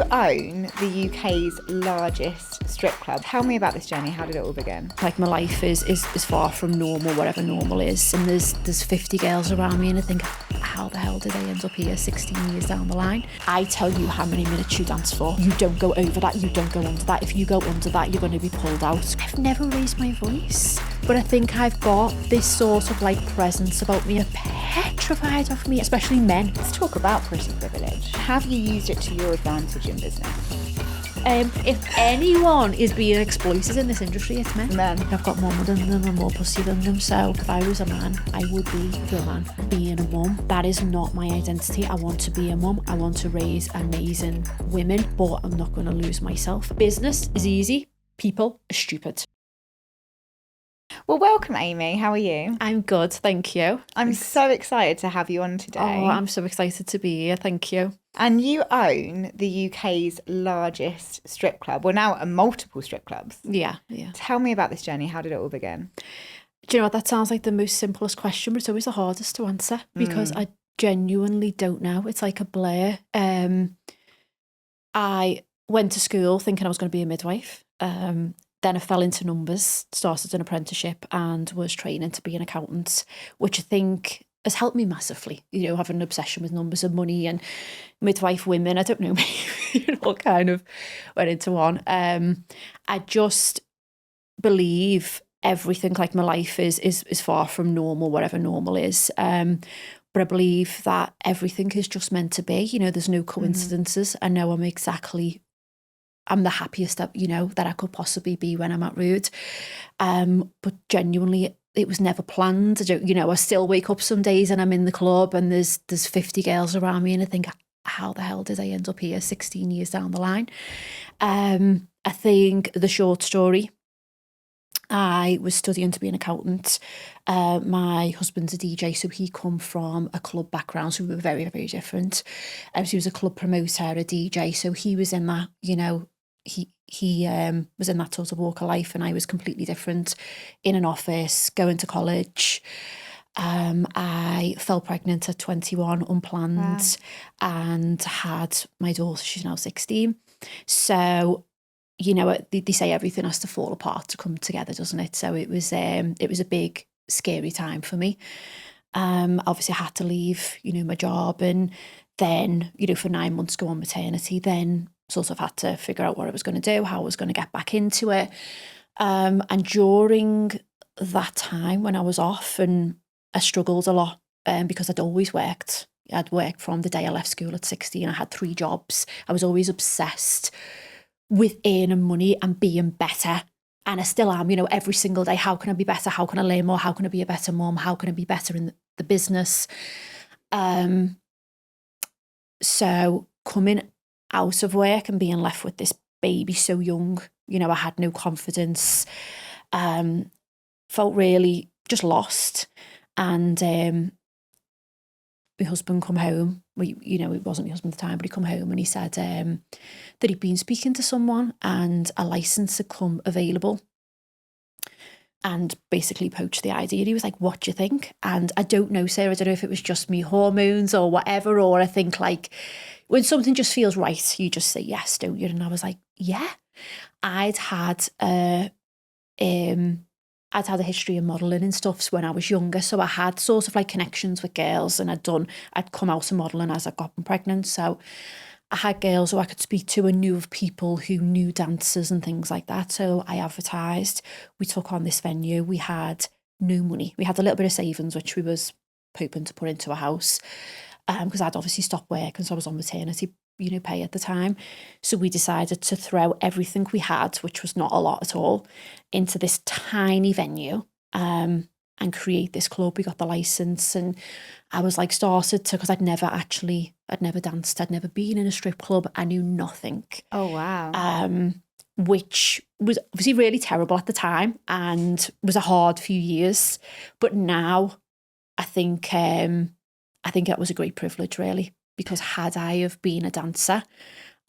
You own the UK's largest strip club. Tell me about this journey. How did it all begin? Like, my life is far from normal, whatever normal is. And there's 50 girls around me and I think, how the hell did they end up here 16 years down the line? I tell you how many minutes you dance for. You don't go over that, you don't go under that. If you go under that, you're going to be pulled out. I've never raised my voice, but I think I've got this sort of like presence about me, petrified of me, especially men. Let's talk about pretty privilege. Have you used it to your advantage in business? If anyone is being exploited in this industry, it's men. I've got more money than them and more pussy than them, so if I was a man, I would be the man. Being a mum, that is not my identity. I want to be a mum. I want to raise amazing women, but I'm not going to lose myself. Business is easy. People are stupid. Well, welcome, Amy. How are you? I'm good, thank you. I'm so excited to have you on today. Oh, I'm so excited to be here, thank you. And you own the UK's largest strip club. Well, now multiple strip clubs. Yeah. Tell me about this journey. How did it all begin? Do you know what? That sounds like the most simplest question, but it's always the hardest to answer because I genuinely don't know. It's like a blur. I went to school thinking I was going to be a midwife. Then I fell into numbers, started an apprenticeship and was training to be an accountant, which I think has helped me massively, you know, having an obsession with numbers and money and midwife women. I don't know, kind of went into one. I just believe everything, like my life is far from normal, whatever normal is. But I believe that everything is just meant to be, you know, there's no coincidences. I know I'm the happiest that, you know, that I could possibly be when I'm at Rude. But genuinely, it was never planned. I still wake up some days and I'm in the club and there's 50 girls around me and I think, how the hell did I end up here 16 years down the line? I think the short story, I was studying to be an accountant. My husband's a DJ, so he come from a club background, so we were very, very different. So he was a club promoter, a DJ, so he was in that, you know, he was in that sort of walk of life, and I was completely different, in an office, going to college. I fell pregnant at 21, unplanned, and had my daughter. She's now 16. So, you know, they say everything has to fall apart to come together, doesn't it? So it was a big, scary time for me. Obviously, I had to leave, you know, my job, and then, you know, for 9 months go on maternity. Then sort of had to figure out what I was going to do, how I was going to get back into it. And during that time when I was off, and I struggled a lot because I'd always worked. I'd worked from the day I left school at 16. I had 3 jobs. I was always obsessed with earning money and being better. And I still am, you know, every single day. How can I be better? How can I learn more? How can I be a better mum? How can I be better in the business? So coming out of work and being left with this baby so young, you know, I had no confidence, felt really just lost. And my husband come home. You know, it wasn't my husband at the time, but he come home and he said that he'd been speaking to someone and a license had come available, and basically poached the idea. He was like, what do you think? And I don't know, Sarah, I don't know if it was just me hormones or whatever, or I think like when something just feels right, you just say yes, don't you? And I was like, yeah. I'd had a history of modelling and stuff when I was younger, so I had sort of like connections with girls, and I'd come out of modelling as I got pregnant, so I had girls who I could speak to and knew of people who knew dancers and things like that. So I advertised. We took on this venue. We had no money. We had a little bit of savings, which we was hoping to put into a house, because I'd obviously stopped working, so I was on maternity, you know, pay at the time. So we decided to throw everything we had, which was not a lot at all, into this tiny venue, and create this club. We got the license, and I was like started to, because I'd never danced, I'd never been in a strip club. I knew nothing. Oh, wow. Which was obviously really terrible at the time and was a hard few years. But now I think that was a great privilege, really, because had I have been a dancer,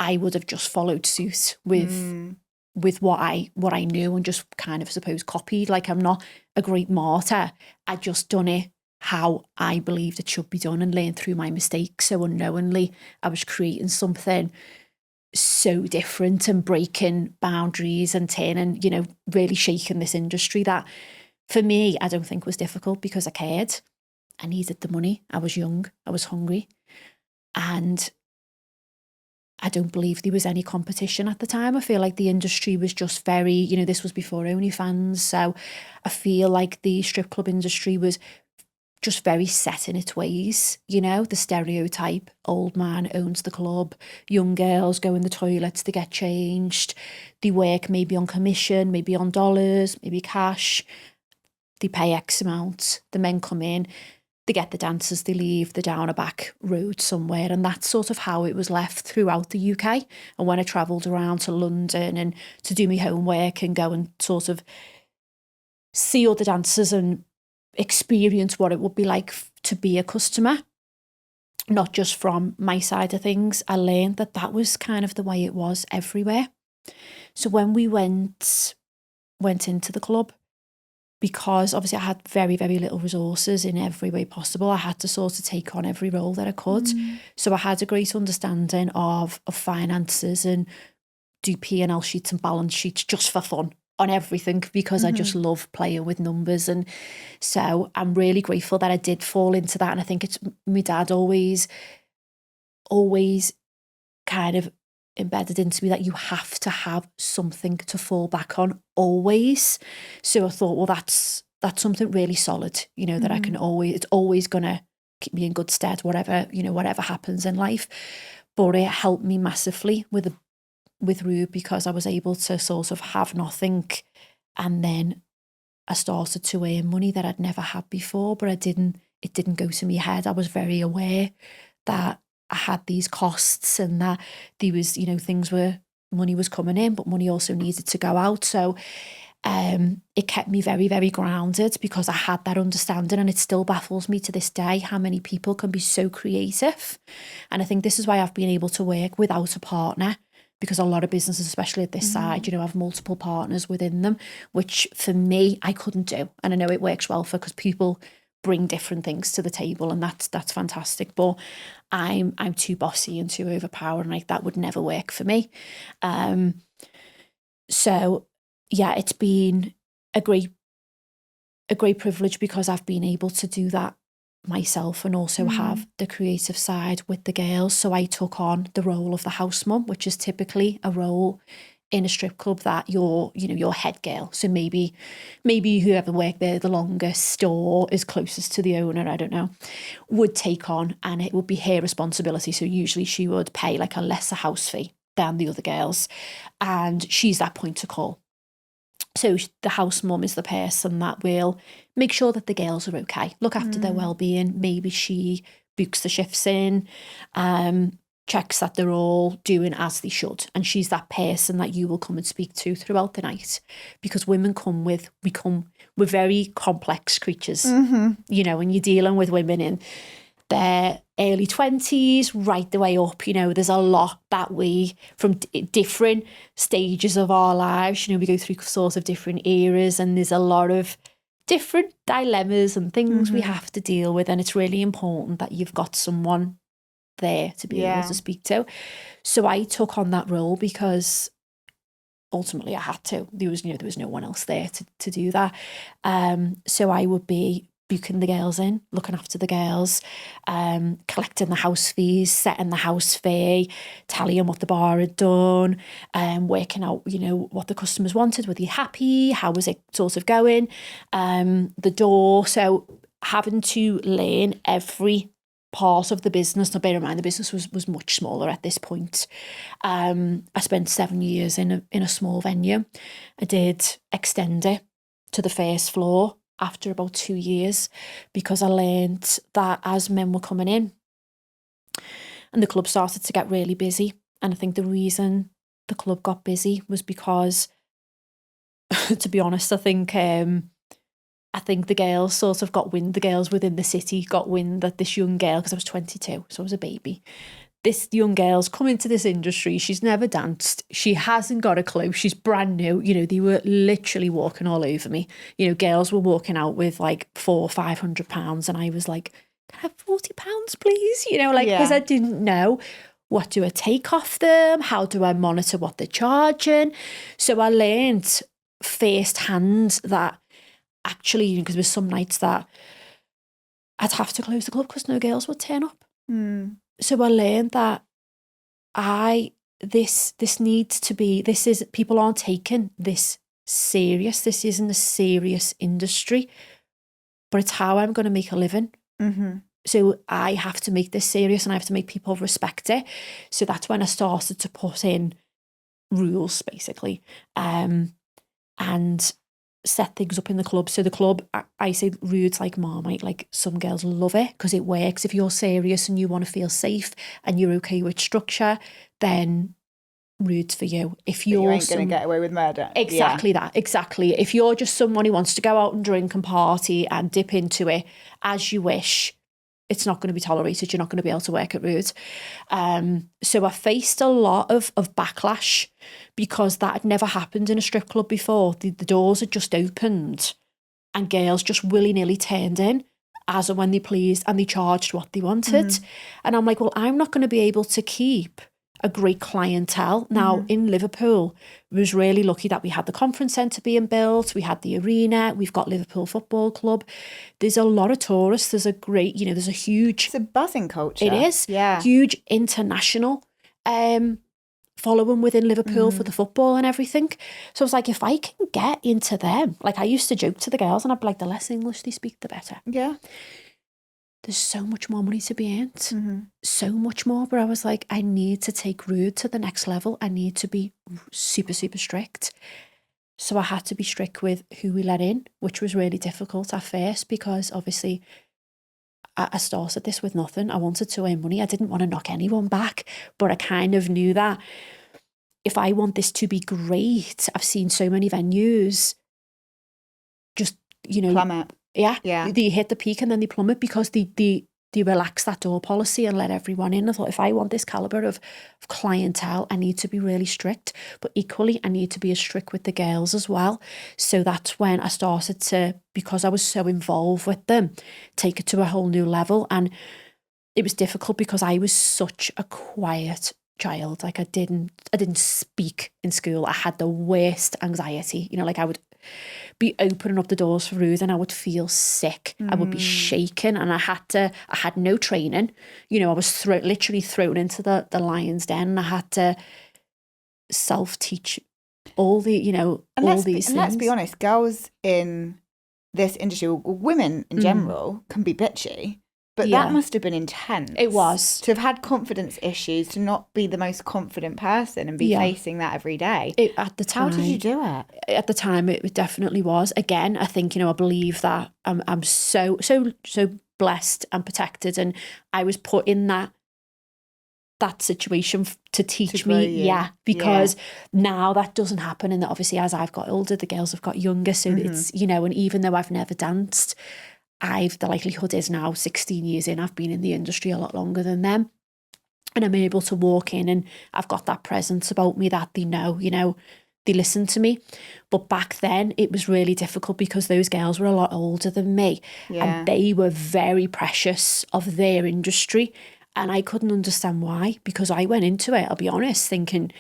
I would have just followed suit with what I knew and just kind of, I suppose, copied. Like, I'm not a great martyr. I just done it how I believed it should be done and learned through my mistakes. So unknowingly, I was creating something so different and breaking boundaries and turning, you know, really shaking this industry that for me, I don't think was difficult because I cared. I needed the money. I was young. I was hungry. And I don't believe there was any competition at the time. I feel like the industry was just very, you know, this was before OnlyFans. So I feel like the strip club industry was just very set in its ways, you know, the stereotype, old man owns the club, young girls go in the toilets to get changed, they work maybe on commission, maybe on dollars, maybe cash, they pay X amount, the men come in, they get the dancers, they leave, they're down a back road somewhere. And that's sort of how it was left throughout the UK. And when I travelled around to London and to do my homework and go and sort of see all the dancers and experience what it would be like to be a customer, not just from my side of things, I learned that that was kind of the way it was everywhere. So when we went into the club, because obviously I had very, very little resources in every way possible, I had to sort of take on every role that I could. So I had a great understanding of finances and do P&L sheets and balance sheets just for fun on everything, because I just love playing with numbers. And so I'm really grateful that I did fall into that. And I think it's my dad always kind of embedded into me that you have to have something to fall back on always. So I thought, well, that's something really solid, you know, that I can always, it's always going to keep me in good stead, whatever, you know, whatever happens in life. But it helped me massively with Rube, because I was able to sort of have nothing, and then I started to earn money that I'd never had before, but it didn't go to my head. I was very aware that I had these costs and that there was, you know, things where money was coming in, but money also needed to go out. So it kept me very, very grounded because I had that understanding, and it still baffles me to this day how many people can be so creative. And I think this is why I've been able to work without a partner, because a lot of businesses, especially at this side, you know, have multiple partners within them, which for me, I couldn't do. And I know it works well because people bring different things to the table, and that's fantastic. But I'm too bossy and too overpowering. Like, that would never work for me. So yeah, it's been a great privilege because I've been able to do that myself and also have the creative side with the girls. So I took on the role of the house mum, which is typically a role in a strip club that you're head girl. So maybe whoever worked there the longest or is closest to the owner, I don't know, would take on, and it would be her responsibility. So usually she would pay like a lesser house fee than the other girls, and she's that point of call. So the house mum is the person that will make sure that the girls are okay, look after their well-being. Maybe she books the shifts in, checks that they're all doing as they should. And she's that person that you will come and speak to throughout the night, because women we're very complex creatures, you know, when you're dealing with women in their early 20s right the way up, you know, there's a lot that we, from different stages of our lives, you know, we go through sort of different eras, and there's a lot of different dilemmas and things we have to deal with. And it's really important that you've got someone there to be able to speak to. So I took on that role because ultimately I had to. There was no one else there to do that. So I would be booking the girls in, looking after the girls, collecting the house fees, setting the house fee, tallying what the bar had done, working out, you know, what the customers wanted. Were they happy? How was it sort of going? The door. So having to learn every part of the business. Now, bear in mind, the business was much smaller at this point. I spent 7 years in a small venue. I did extend it to the first floor after about 2 years, because I learned that as men were coming in and the club started to get really busy. And I think the reason the club got busy was because, to be honest, I think the girls sort of got wind, the girls within the city got wind that this young girl, because I was 22, so I was a baby, this young girl's come into this industry, she's never danced, she hasn't got a clue, she's brand new. You know, they were literally walking all over me. You know, girls were walking out with like £400 or £500, and I was like, can I have £40 please? You know, like, because I didn't know What do I take off them? How do I monitor what they're charging? So I learned firsthand that actually, because there was some nights that I'd have to close the club because no girls would turn up. So I learned that this needs to be, people aren't taking this serious. This isn't a serious industry, but it's how I'm going to make a living. So I have to make this serious and I have to make people respect it. So that's when I started to put in rules, basically, and set things up in the club. So the club, I say rude's like Marmite. Like, some girls love it because it works. If you're serious and you want to feel safe and you're okay with structure, then rude's for you. If you ain't going to get away with murder. Exactly that. Exactly. If you're just someone who wants to go out and drink and party and dip into it as you wish, it's not going to be tolerated. You're not going to be able to work at Rude. So I faced a lot of backlash because that had never happened in a strip club before. The doors had just opened and girls just willy-nilly turned in as and when they pleased, and they charged what they wanted. And I'm like, well, I'm not going to be able to keep a great clientele. Now, in Liverpool, we was really lucky that we had the conference centre being built, we had the arena, we've got Liverpool Football Club. There's a lot of tourists. There's a great, there's a huge... It's a buzzing culture. It is. Yeah. Huge international following within Liverpool for the football and everything. So I was like, if I can get into them, like I used to joke to the girls and I'd be like, the less English they speak, the better. Yeah. There's so much more money to be earned, so much more. But I was like, I need to take Rude to the next level. I need to be super, super strict. So I had to be strict with who we let in, which was really difficult at first because obviously I started this with nothing. I wanted to earn money. I didn't want to knock anyone back, but I kind of knew that if I want this to be great, I've seen so many venues just, plummet. Yeah. They hit the peak and then they plummet because they relax that door policy and let everyone in. I thought, if I want this calibre of clientele, I need to be really strict. But equally, I need to be as strict with the girls as well. So that's when I started to, because I was so involved with them, take it to a whole new level. And it was difficult because I was such a quiet child. Like I didn't speak in school. I had the worst anxiety. Like I would be opening up the doors for Ruth and I would feel sick. I would be shaking and I had no training. I was literally thrown into the lion's den and I had to self-teach all the, all these things. And let's be honest, girls in this industry, or women in general, can be bitchy. But that must have been intense. It was. To have had confidence issues, to not be the most confident person and be facing that every day. At the time. How did you do it? At the time, it definitely was. Again, I think, I believe that I'm so blessed and protected. And I was put in that situation to teach me. Because now that doesn't happen. And obviously, as I've got older, the girls have got younger. So it's, and even though I've never danced, the likelihood is now 16 years in, I've been in the industry a lot longer than them. And I'm able to walk in and I've got that presence about me that they know, they listen to me. But back then it was really difficult because those girls were a lot older than me and they were very precious of their industry. And I couldn't understand why, because I went into it, I'll be honest, thinking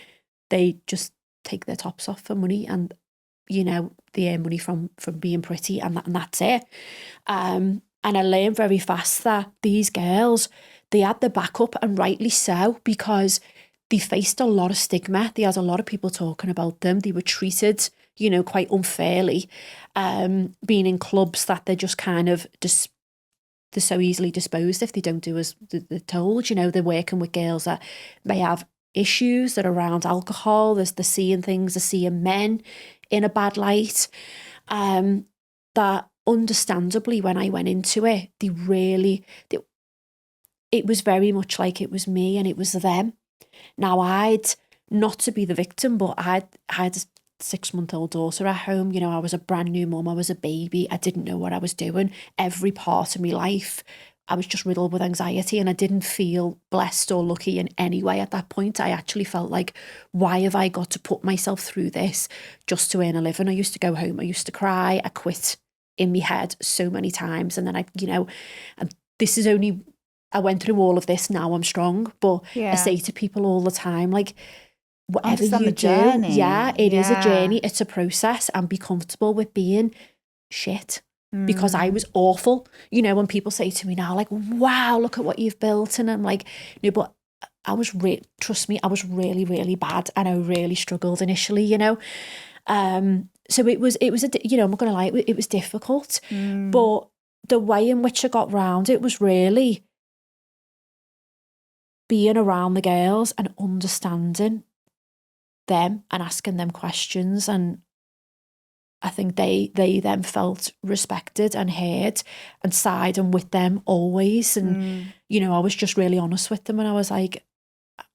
they just take their tops off for money and they earn money from being pretty and that's it. And I learned very fast that these girls, they had the backup, and rightly so, because they faced a lot of stigma. They had a lot of people talking about them. They were treated, quite unfairly, being in clubs that they're just kind of they're so easily disposed if they don't do as they're told. They're working with girls that may have issues that are around alcohol. They're seeing things, they're seeing men in a bad light. That understandably, when I went into it, it was very much like it was me and it was them. Now, I'd, not to be the victim, but I had a 6-month-old daughter at home. I was a brand new mum. I was a baby. I didn't know what I was doing. Every part of my life, I was just riddled with anxiety and I didn't feel blessed or lucky in any way at that point. I actually felt like, why have I got to put myself through this just to earn a living? I used to go home, I used to cry, I quit in my head so many times. And then and this is only I went through all of this, now I'm strong. But Yeah. I say to people all the time, like, whatever Understand you the do, journey. it is a journey. It's a process, and be comfortable with being shit. Because I was awful. You know, when people say to me now, like, wow, look at what you've built. And I'm like, no, but I was, trust me, I was really, really bad. And I really struggled initially, you know. So it was, you know, I'm not going to lie, it was difficult. But the way in which I got round it was really being around the girls and understanding them and asking them questions. And I think they then felt respected and heard and siding with them always. And, you know, I was just really honest with them. And I was like,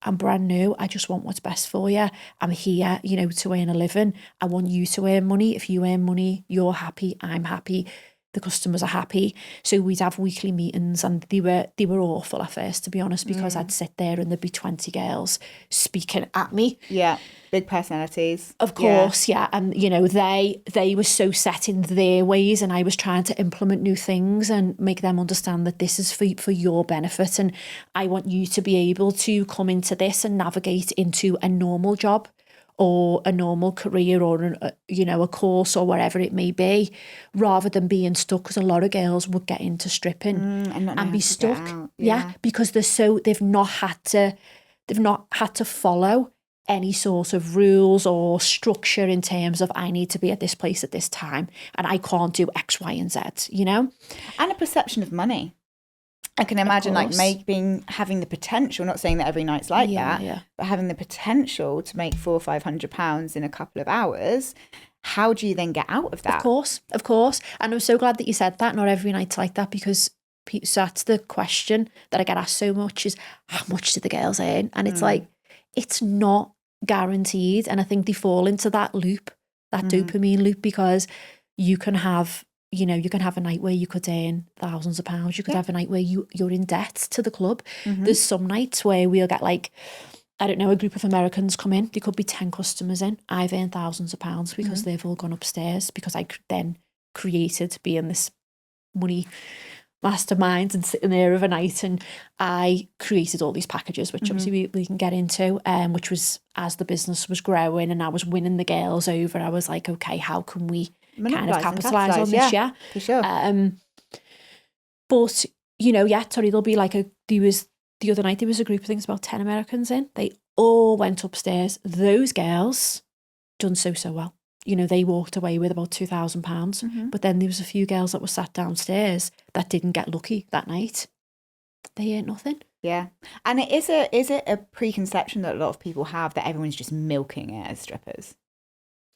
I'm brand new. I just want what's best for you. I'm here, you know, to earn a living. I want you to earn money. If you earn money, you're happy. I'm happy. The customers are happy. So we'd have weekly meetings, and they were awful at first, to be honest, because I'd sit there and there'd be 20 girls speaking at me. Yeah, big personalities. Of course, yeah. And, you know, they were so set in their ways, and I was trying to implement new things and make them understand that this is for your benefit, and I want you to be able to come into this and navigate into a normal job or a normal career or, you know, a course or whatever it may be, rather than being stuck, because a lot of girls would get into stripping and be stuck. Yeah, because they've not had to follow any sort of rules or structure in terms of, I need to be at this place at this time and I can't do X, Y, and Z, you know? And a perception of money. I can imagine like having the potential, not saying that every night's like that, but having the potential to make £400 or £500 in a couple of hours. How do you then get out of that? Of course. And I'm so glad that you said that. Not every night's like that, because so that's the question that I get asked so much, is how much do the girls earn? And it's like, it's not guaranteed. And I think they fall into that loop, that dopamine loop, because you can have, you know, you can have a night where you could earn thousands of pounds. You could have a night where you're in debt to the club. There's some nights where we'll get like, I don't know, a group of Americans come in. There could be 10 customers in. I've earned thousands of pounds because they've all gone upstairs, because I then created being this money mastermind and sitting there overnight, and I created all these packages, which obviously we can get into, which was as the business was growing and I was winning the girls over, I was like, okay, how can we kind of capitalise on this? Yeah, for sure. But, you know, there'll be like the other night there was a group of things, about 10 Americans in. They all went upstairs. Those girls done so well. You know, they walked away with about £2,000. But then there was a few girls that were sat downstairs that didn't get lucky that night. They earned nothing. Yeah. And is it a preconception that a lot of people have that everyone's just milking it as strippers?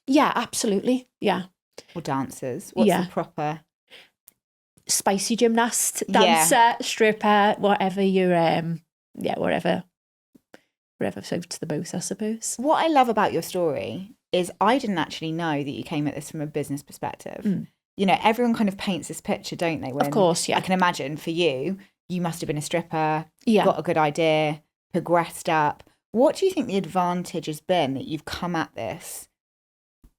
Yeah, absolutely. Yeah. Or dancers? What's the proper? Spicy gymnast, dancer, stripper, whatever you're, wherever floats the boat, I suppose. What I love about your story is I didn't actually know that you came at this from a business perspective. You know, everyone kind of paints this picture, don't they? When, of course, yeah. I can imagine for you must have been a stripper, got a good idea, progressed up. What do you think the advantage has been that you've come at this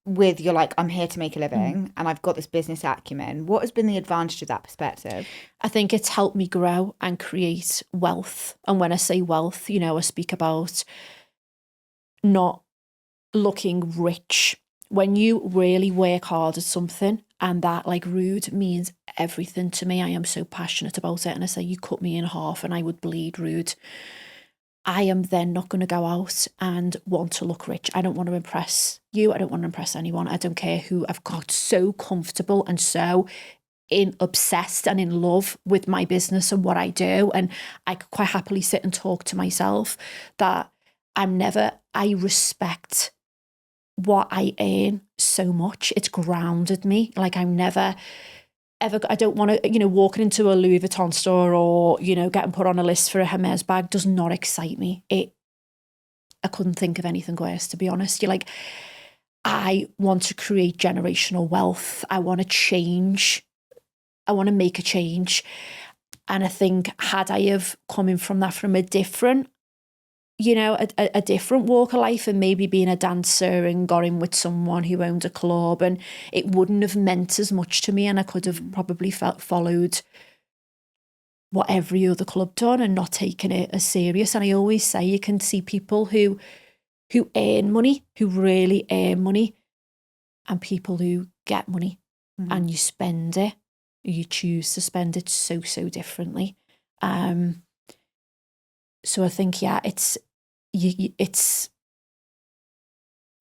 with, you're like, I'm here to make a living and I've got this business acumen? What has been the advantage of that perspective? I think it's helped me grow and create wealth. And when I say wealth, you know, I speak about not looking rich. When you really work hard at something, and that, like, rude means everything to me. I am so passionate about it. And I say, you cut me in half and I would bleed rude. I am then not going to go out and want to look rich. I don't want to impress you. I don't want to impress anyone. I don't care who. I've got so comfortable and so obsessed and in love with my business and what I do. And I could quite happily sit and talk to myself that I respect what I earn so much. It's grounded me. Like, I'm never ever, I don't want to, you know, walking into a Louis Vuitton store or, you know, getting put on a list for a Hermes bag does not excite me. I couldn't think of anything worse, to be honest. You're like, I want to create generational wealth. I want to change. I want to make a change. And I think had I have coming from that from a different, you know, a different walk of life, and maybe being a dancer and got in with someone who owned a club, and it wouldn't have meant as much to me, and I could have probably followed what every other club done and not taking it as serious. And I always say you can see people who earn money, who really earn money, and people who get money and you spend it, you choose to spend it so differently. So I think, it's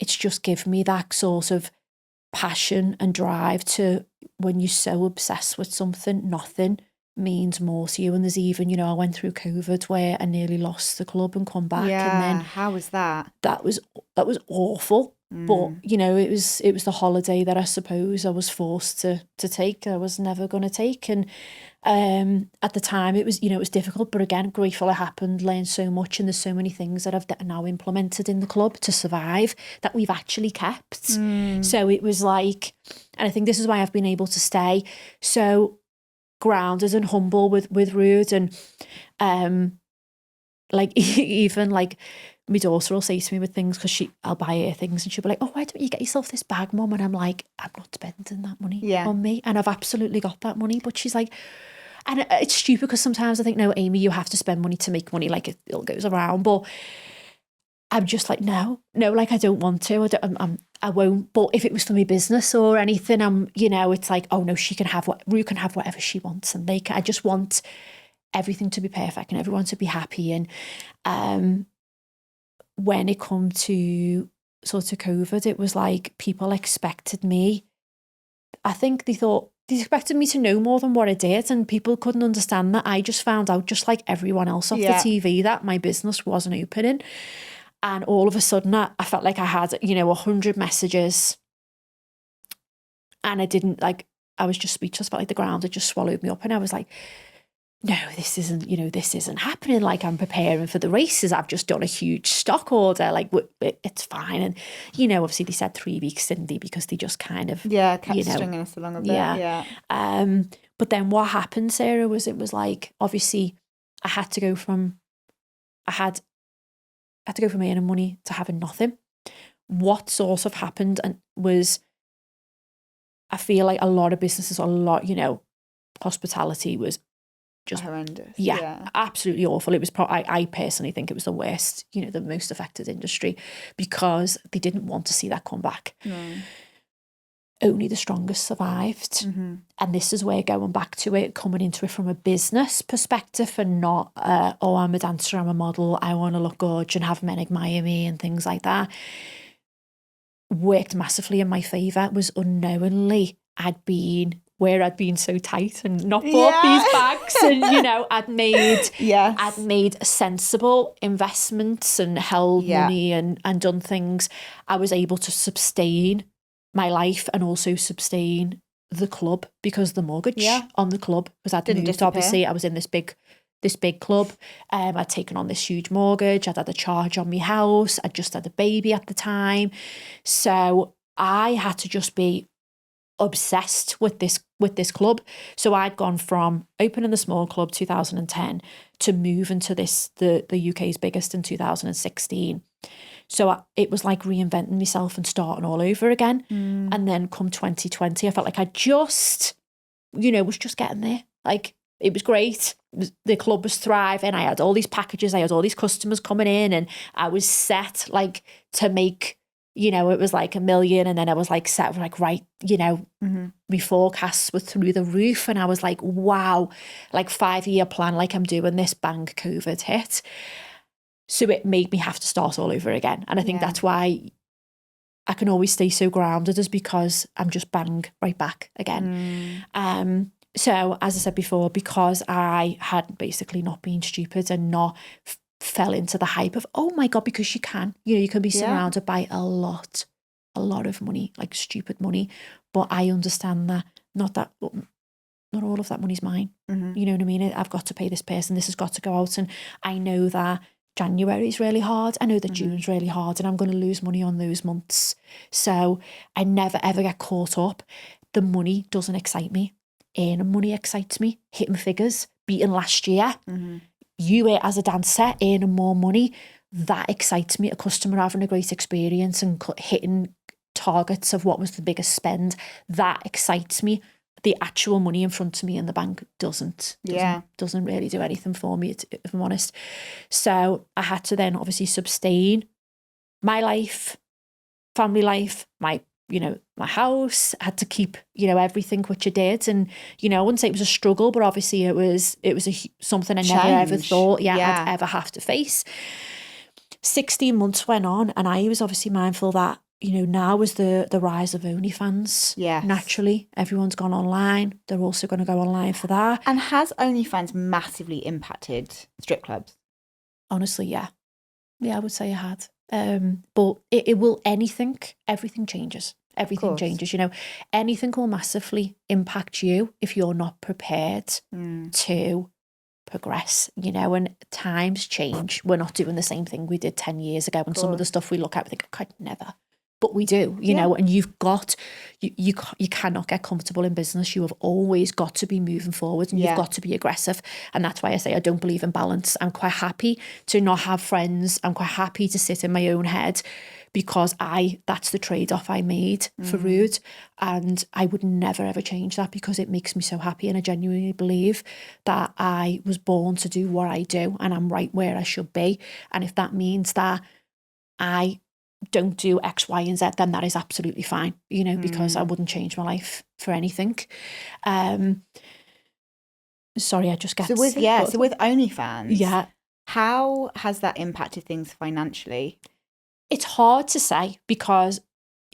just given me that sort of passion and drive to, when you're so obsessed with something, nothing means more to you. And there's even, I went through COVID where I nearly lost the club and come back. Yeah, and then how was that? That was awful. But it was the holiday that I suppose I was forced to take. I was never going to take. And at the time it was it was difficult, but again, grateful it happened, learned so much, and there's so many things that I've now implemented in the club to survive that we've actually kept. So it was like, and I think this is why I've been able to stay so grounded and humble with Rude. And like even like my daughter will say to me with things, because I'll buy her things and she'll be like, oh, why don't you get yourself this bag, Mum? And I'm like, I'm not spending that money on me. And I've absolutely got that money. But she's like, and it's stupid because sometimes I think, no, Amy, you have to spend money to make money, like it all goes around. But I'm just like, no, like I don't want to. I won't. But if it was for my business or anything, it's like, oh no, Rue can have whatever she wants, and I just want everything to be perfect and everyone to be happy. And when it come to sort of COVID, it was like people expected me. I think they expected me to know more than what I did, and people couldn't understand that. I just found out, just like everyone else off the TV, that my business wasn't opening. And all of a sudden, I felt like I had, 100 messages, and I was just speechless. Felt like the ground had just swallowed me up, and I was like, no, this isn't happening. Like, I'm preparing for the races. I've just done a huge stock order. Like, it's fine. And, obviously they said 3 weeks, didn't they? Because they just kind of... Yeah, kept stringing us along a bit. Yeah. But then what happened, Sarah, was it was like, obviously, I had to go from earning money to having nothing. What sort of happened was, I feel like a lot of businesses, hospitality was just horrendous. Yeah, absolutely awful. It was I personally think it was the worst, the most affected industry, because they didn't want to see that come back. Only the strongest survived. And this is where, going back to it, coming into it from a business perspective, and not I'm a dancer, I'm a model, I want to look good and have men admire me and things like that, worked massively in my favour. Was unknowingly I'd been so tight and not bought these bags, and I'd made sensible investments and held money and done things. I was able to sustain my life and also sustain the club, because the mortgage on the club was, I'd moved, disappear. Obviously I was in this big club. I'd taken on this huge mortgage. I'd had a charge on my house. I'd just had a baby at the time, so I had to just be obsessed with this club. So I'd gone from opening the small club 2010 to moving to the UK's biggest in 2016. So it was like reinventing myself and starting all over again. And then come 2020, I felt like I just, was just getting there. Like, it was great. The club was thriving. I had all these packages. I had all these customers coming in, and I was set to make, it was like 1 million. And then I was set right, my forecasts were through the roof. And I was like, wow, 5-year plan, I'm doing this, bang, COVID hit. So it made me have to start all over again. And I think that's why I can always stay so grounded, is because I'm just bang right back again. So as I said before, because I had basically not been stupid and not fell into the hype of, oh my God, because you can be surrounded by a lot of money, stupid money. But I understand that not all of that money's mine. You know what I mean? I've got to pay this person. This has got to go out. And I know that January is really hard. I know that June's really hard, and I'm going to lose money on those months. So I never, ever get caught up. The money doesn't excite me. Earning money excites me. Hitting figures, beating last year. You, as a dancer, earning more money, that excites me. A customer having a great experience and hitting targets of what was the biggest spend, that excites me. the actual money in front of me in the bank doesn't really do anything for me, if I'm honest. So I had to then obviously sustain my life, family life, my house. I had to keep, everything, which I did. And, I wouldn't say it was a struggle, but obviously it was something I never ever thought I'd ever have to face. 16 months went on, and I was obviously mindful that, now was the rise of OnlyFans. Yes. Naturally, everyone's gone online. They're also going to go online for that. And has OnlyFans massively impacted strip clubs? Honestly, yeah. Yeah, I would say it had. But it will everything changes. Everything changes, anything will massively impact you if you're not prepared to progress, and times change. We're not doing the same thing we did 10 years ago. And some of the stuff we look at, we think, I could never. But we do, you know, and you've got, you cannot get comfortable in business. You have always got to be moving forward, and you've got to be aggressive. And that's why I say I don't believe in balance. I'm quite happy to not have friends. I'm quite happy to sit in my own head, because that's the trade-off I made for Rude. And I would never, ever change that, because it makes me so happy. And I genuinely believe that I was born to do what I do, and I'm right where I should be. And if that means that I don't do X, Y, and Z, then that is absolutely fine, you know, because I wouldn't change my life for anything. Sorry, I just get so with OnlyFans, how has that impacted things financially? It's hard to say, because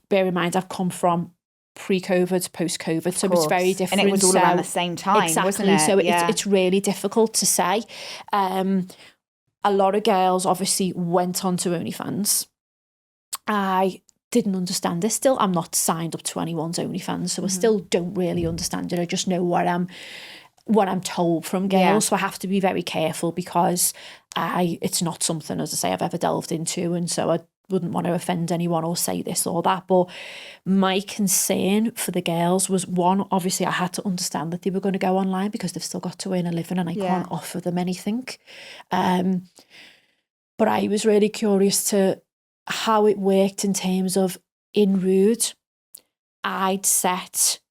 bear in mind, I've come from pre-COVID, post-COVID, so it's very different. And it was all around the same time, wasn't it? So it's really difficult to say. A lot of girls obviously went on to OnlyFans. I didn't understand this still. I'm not signed up to anyone's OnlyFans, so I still don't really understand it. I just know what I'm told from girls. So I have to be very careful, because it's not something, as I say, I've ever delved into, and so I wouldn't want to offend anyone or say this or that. But my concern for the girls was, one, obviously I had to understand that they were going to go online, because they've still got to earn a living, and I can't offer them anything. But I was really curious to how it worked in terms of, in Rude, I'd set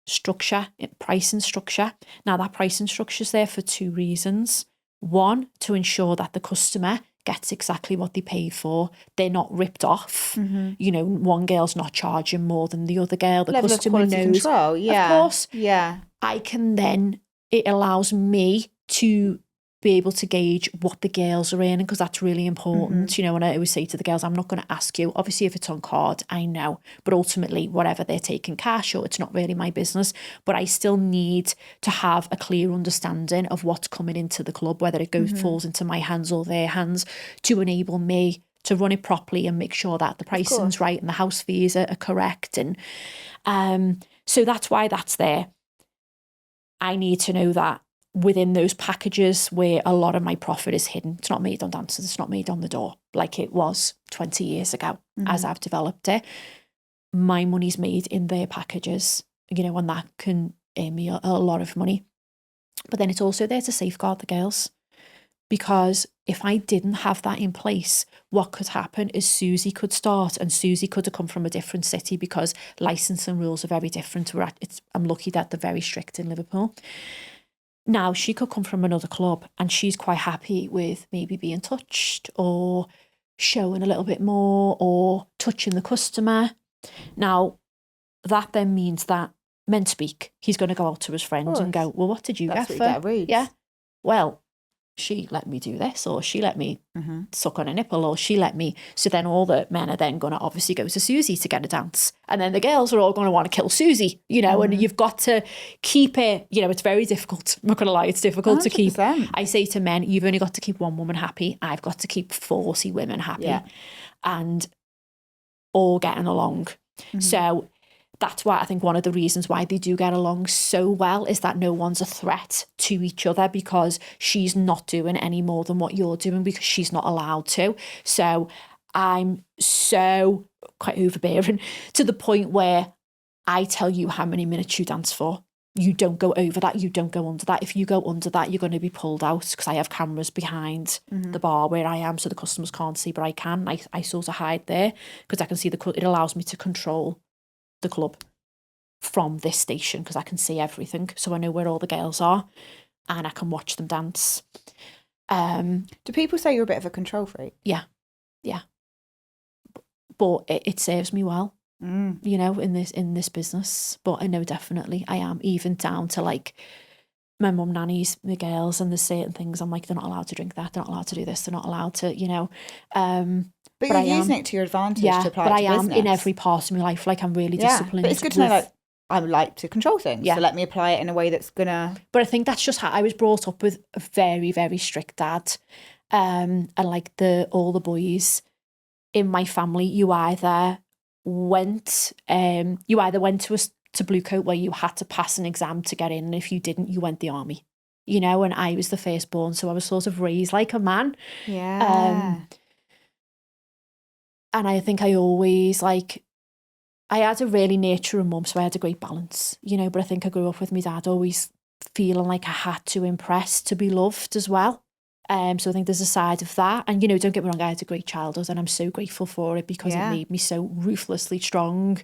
structure, pricing structure. Now, that pricing structure is there for two reasons. One, to ensure that the customer gets exactly what they paid for. They're not ripped off. You know, one girl's not charging more than the other girl. The level customer of quality knows. Control, Of course. Yeah. I can then, it allows me to be able to gauge what the girls are earning, because that's really important. You know, and I always say to the girls, I'm not going to ask you, obviously if it's on card, I know, but ultimately whatever they're taking cash, or it's not really my business, but I still need to have a clear understanding of what's coming into the club, whether it falls into my hands or their hands, to enable me to run it properly and make sure that the pricing's right and the house fees are correct. And so that's why that's there. I need to know that within those packages where a lot of my profit is hidden, it's not made on dancers, it's not made on the door like it was 20 years ago. As I've developed it, my money's made in their packages, you know, and that can earn me a lot of money. But then it's also there to safeguard the girls, because if I didn't have that in place, what could happen is Susie could start, and Susie could have come from a different city, because licensing rules are very different. I'm lucky that they're very strict in Liverpool. Now, she could come from another club, and she's quite happy with maybe being touched, or showing a little bit more, or touching the customer. Now, that then means that, men speak, he's going to go out to his friends and go, well, what did you get for? Yeah. Well, she let me do this, or she let me suck on a nipple, or she let me. So then all the men are then going to obviously go to Susie to get a dance. And then the girls are all going to want to kill Susie, you know, and you've got to keep it, you know, it's very difficult. I'm not going to lie, it's difficult 100%. To keep. I say to men, you've only got to keep one woman happy. I've got to keep 40 women happy and all getting along. So that's why I think one of the reasons why they do get along so well is that no one's a threat to each other, because she's not doing any more than what you're doing, because she's not allowed to. So I'm so quite overbearing, to the point where I tell you how many minutes you dance for. You don't go over that. You don't go under that. If you go under that, you're going to be pulled out, because I have cameras behind the bar where I am, so the customers can't see, but I can. I sort of hide there, because I can see it allows me to control the club. from this station because I can see everything. So I know where all the girls are and I can watch them dance. Do people say you're a bit of a control freak? Yeah. But it serves me well, you know, in this business. But I know definitely I am, even down to like my mum nannies, the girls, and there's certain things I'm like, they're not allowed to drink that, they're not allowed to do this, they're not allowed to, you know. But you're using it to your advantage to apply but it to I am business. in every part of my life. Like I'm really disciplined. But it's good to know, like, I like to control things. So let me apply it in a way that's gonna. But I think that's just how I was brought up, with a very, very strict dad. And like all the boys in my family, you either went to Blue Coat where you had to pass an exam to get in, and if you didn't, you went the army. You know, and I was the firstborn, so I was sort of raised like a man. Yeah. And I think I always I had a really nurturing mum, so I had a great balance, you know, but I think I grew up with my dad always feeling like I had to impress to be loved as well. So I think there's a side of that. And, you know, don't get me wrong, I had a great childhood and I'm so grateful for it because it made me so ruthlessly strong.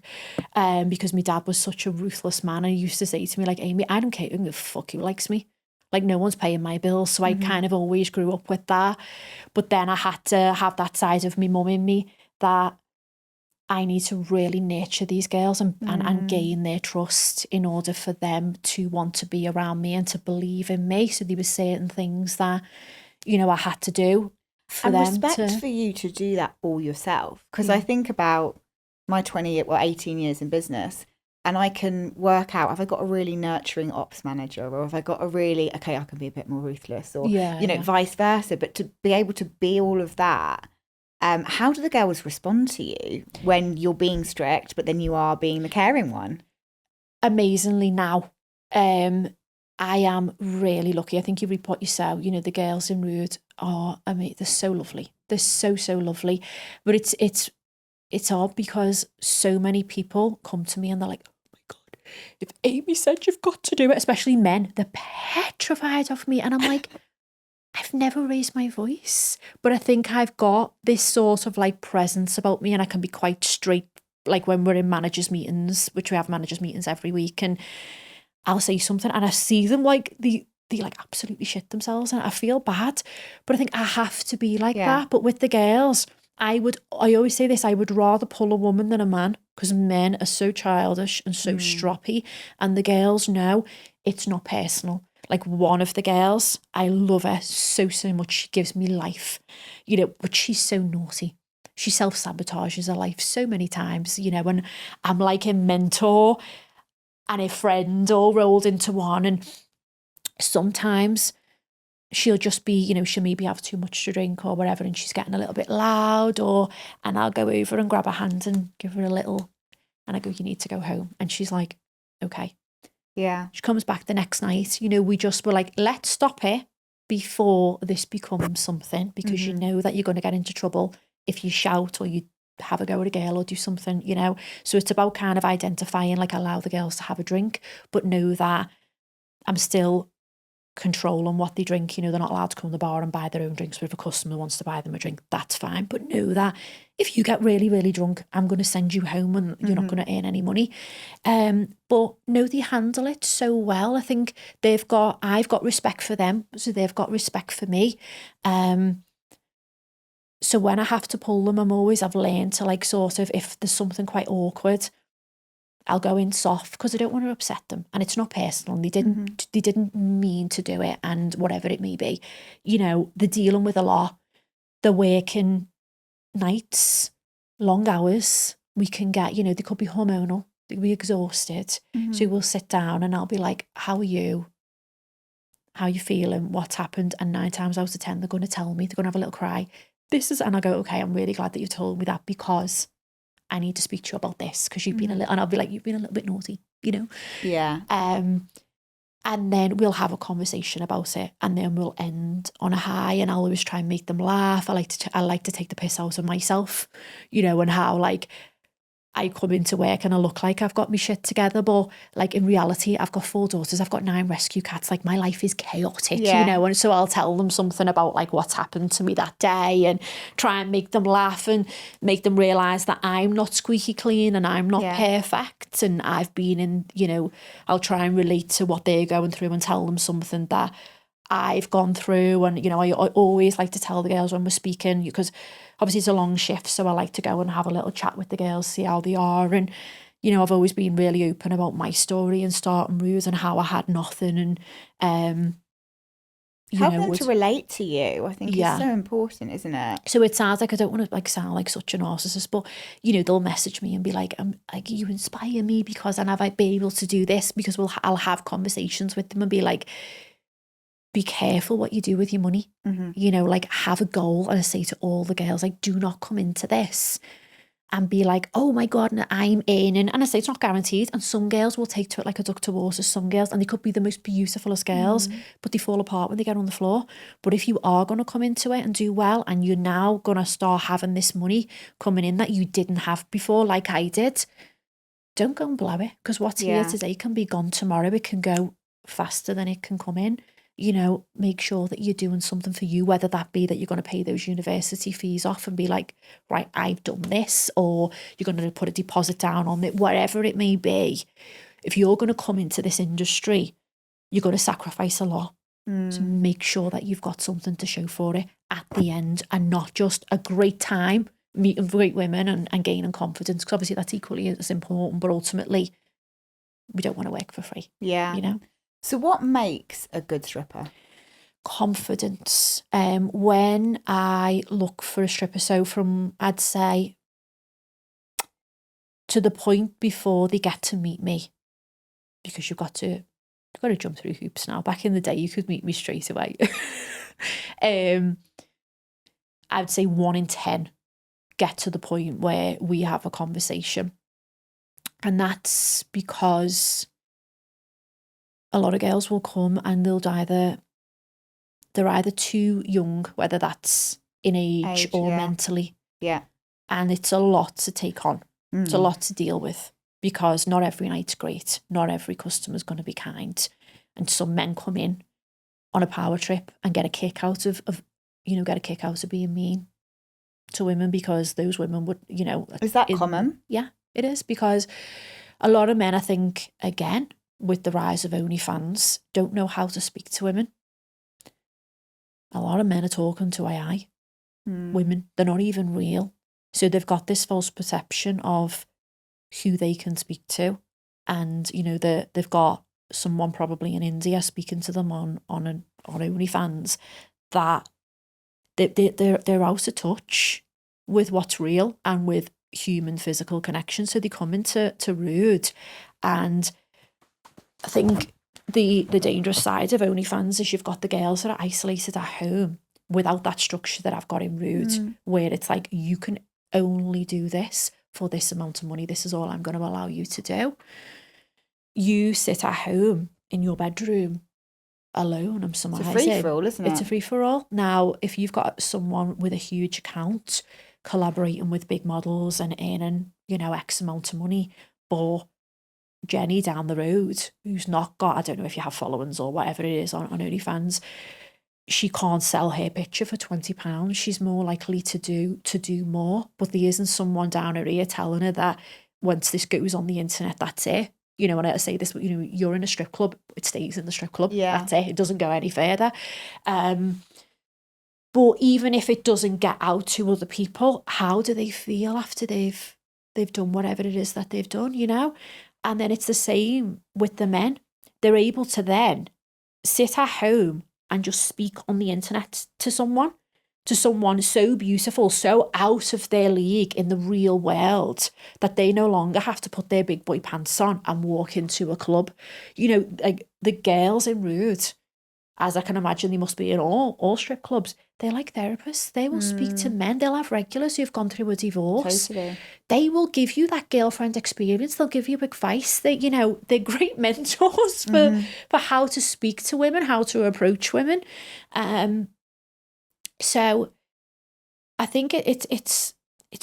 Because my dad was such a ruthless man. And he used to say to me, like, Amy, I don't care who the fuck who likes me. Like, no one's paying my bills. So I kind of always grew up with that. But then I had to have that side of my mum in me that I need to really nurture these girls and gain their trust in order for them to want to be around me and to believe in me. So there were certain things that, you know, I had to do for them. And respect for you to do that all yourself. Because I think about my 18 years in business, and I can work out, have I got a really nurturing ops manager, or have I got a really, okay, I can be a bit more ruthless, or, vice versa. But to be able to be all of that, how do the girls respond to you when you're being strict, but then you are being the caring one? Amazingly now. I am really lucky. I think you read what you say. You know, the girls in Rude are, I mean, they're so lovely. They're so lovely. But it's odd because so many people come to me and they're like, oh my God, if Amy said you've got to do it, especially men, they're petrified of me. And I'm like, I've never raised my voice. But I think I've got this sort of like presence about me and I can be quite straight, like when we're in managers meetings, which we have managers meetings every week, and I'll say something and I see them like they like absolutely shit themselves and I feel bad. But I think I have to be like that. But with the girls, I always say this, I would rather pull a woman than a man because men are so childish and so stroppy, and the girls know it's not personal. Like one of the girls, I love her so much. She gives me life, you know, but she's so naughty. She self-sabotages her life so many times, you know, and I'm like a mentor and a friend all rolled into one. And sometimes she'll just be, you know, she'll maybe have too much to drink or whatever, and she's getting a little bit loud, and I'll go over and grab her hand and give her a little, and I go, you need to go home. And she's like, okay. Yeah. She comes back the next night, you know, we just were like, let's stop it before this becomes something, because you know that you're going to get into trouble if you shout or you have a go at a girl or do something, you know. So it's about kind of identifying, like, allow the girls to have a drink, but know that I'm still controlling what they drink. You know, they're not allowed to come to the bar and buy their own drinks. But if a customer wants to buy them a drink, that's fine. But know that if you get really, really drunk, I'm going to send you home and you're not going to earn any money. But no, they handle it so well. I think I've got respect for them, so they've got respect for me. So when I have to pull them, I've learned to, like, sort of, if there's something quite awkward, I'll go in soft because I don't want to upset them, and it's not personal. And they didn't mean to do it, and whatever it may be, you know, they're dealing with a lot. They're working nights, long hours. We can get, you know, they could be hormonal, they could be exhausted. So we'll sit down and I'll be like, how are you? How are you feeling? What's happened? And 9 times out of 10, they're going to tell me. They're going to have a little cry. And I go, okay, I'm really glad that you've told me that, because I need to speak to you about this, because you've been a little, and I'll be like, you've been a little bit naughty, you know? Yeah. And then we'll have a conversation about it, and then we'll end on a high, and I'll always try and make them laugh. I like to take the piss out of myself, you know, and how, like, I come into work and I look like I've got my shit together, but like in reality, I've got 4 daughters, I've got 9 rescue cats. Like my life is chaotic, you know, and so I'll tell them something about like what's happened to me that day and try and make them laugh and make them realise that I'm not squeaky clean and I'm not perfect. And I've been in, you know, I'll try and relate to what they're going through and tell them something that I've gone through. And, you know, I always like to tell the girls when we're speaking, because obviously it's a long shift, so I like to go and have a little chat with the girls, see how they are. And, you know, I've always been really open about my story and starting rude and how I had nothing. And, help them to relate to you, I think is so important, isn't it? So it sounds like, I don't want to like sound like such a narcissist, but, you know, they'll message me and be like, like, you inspire me because, and have I been able to do this? Because I'll have conversations with them and be like, be careful what you do with your money. You know, like have a goal. And I say to all the girls, like, do not come into this and be like, oh my God, I'm earning. And I say it's not guaranteed. And some girls will take to it like a duck to water, some girls, and they could be the most beautifulest girls, but they fall apart when they get on the floor. But if you are going to come into it and do well, and you're now going to start having this money coming in that you didn't have before, like I did, don't go and blow it. Because what's here today can be gone tomorrow. It can go faster than it can come in. You know, make sure that you're doing something for you, whether that be that you're going to pay those university fees off and be like, right, I've done this, or you're going to put a deposit down on it, whatever it may be. If you're going to come into this industry, you're going to sacrifice a lot. So make sure that you've got something to show for it at the end, and not just a great time meeting great women and gaining confidence, because obviously that's equally as important, but ultimately we don't want to work for free. You know? So what makes a good stripper? Confidence. When I look for a stripper, so from, I'd say, to the point before they get to meet me, because you've got to jump through hoops now. Back in the day, you could meet me straight away. I'd say 1 in 10 get to the point where we have a conversation. And that's because a lot of girls will come and they're either too young, whether that's in age or mentally. And it's a lot to take on. It's a lot to deal with, because not every night's great. Not every customer's going to be kind. And some men come in on a power trip and get a kick out of being mean to women, because those women would, you know. Is that common? Yeah, it is, because a lot of men, I think, again, with the rise of OnlyFans, don't know how to speak to women. A lot of men are talking to AI women. They're not even real. So they've got this false perception of who they can speak to. And, you know, they've got someone probably in India speaking to them on OnlyFans, that they're out of touch with what's real and with human physical connection. So they come into rude. And I think the dangerous side of OnlyFans is you've got the girls that are isolated at home without that structure that I've got in Rude, where it's like, you can only do this for this amount of money. This is all I'm going to allow you to do. You sit at home in your bedroom alone. I'm surmising. It's a free-for-all, isn't it? It's a free-for-all. Now, if you've got someone with a huge account collaborating with big models and earning, you know, X amount of money, but Jenny down the road, who's not got, I don't know if you have followings or whatever it is on OnlyFans, she can't sell her picture for £20. She's more likely to do more. But there isn't someone down her ear telling her that once this goes on the internet, that's it. You know, when I say this, you know, you're in a strip club, it stays in the strip club. Yeah. That's it. It doesn't go any further. But even if it doesn't get out to other people, how do they feel after they've done whatever it is that they've done, you know? And then it's the same with the men. They're able to then sit at home and just speak on the internet to someone so beautiful, so out of their league in the real world, that they no longer have to put their big boy pants on and walk into a club. You know, like the girls in Rude, as I can imagine they must be in all strip clubs, they're like therapists. They will speak to men. They'll have regulars who've gone through a divorce. Totally. They will give you that girlfriend experience. They'll give you advice. They're great mentors for how to speak to women, how to approach women. So I think it's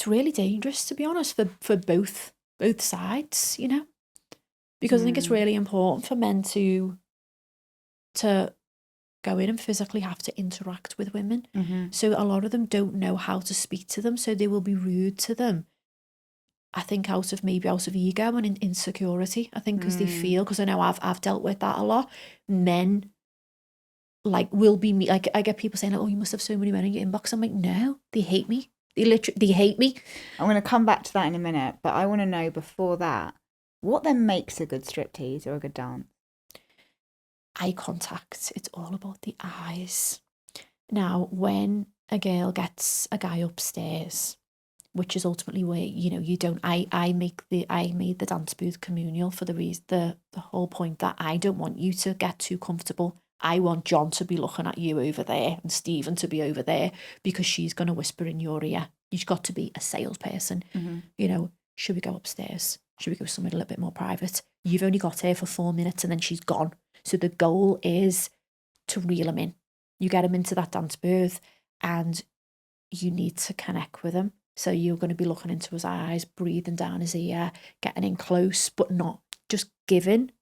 really dangerous, to be honest, for both both sides, you know, because I think it's really important for men to go in and physically have to interact with women. So a lot of them don't know how to speak to them, so they will be rude to them. I think out of ego and insecurity. I think because they feel, because I know I've dealt with that a lot. Men like will be me. Like I get people saying, like, "Oh, you must have so many men in your inbox." I'm like, no, they hate me. They hate me. I'm going to come back to that in a minute, but I want to know before that, what then makes a good striptease or a good dance? Eye contact. It's all about the eyes. Now, when a girl gets a guy upstairs, which is ultimately where, you know, you don't, I made the dance booth communal for the reason, the whole point that I don't want you to get too comfortable. I want John to be looking at you over there and Stephen to be over there, because she's going to whisper in your ear. You've got to be a salesperson. You know, should we go upstairs? Should we go somewhere a little bit more private? You've only got her for 4 minutes and then she's gone. So the goal is to reel him in. You get him into that dance booth and you need to connect with him. So you're going to be looking into his eyes, breathing down his ear, getting in close, but not just giving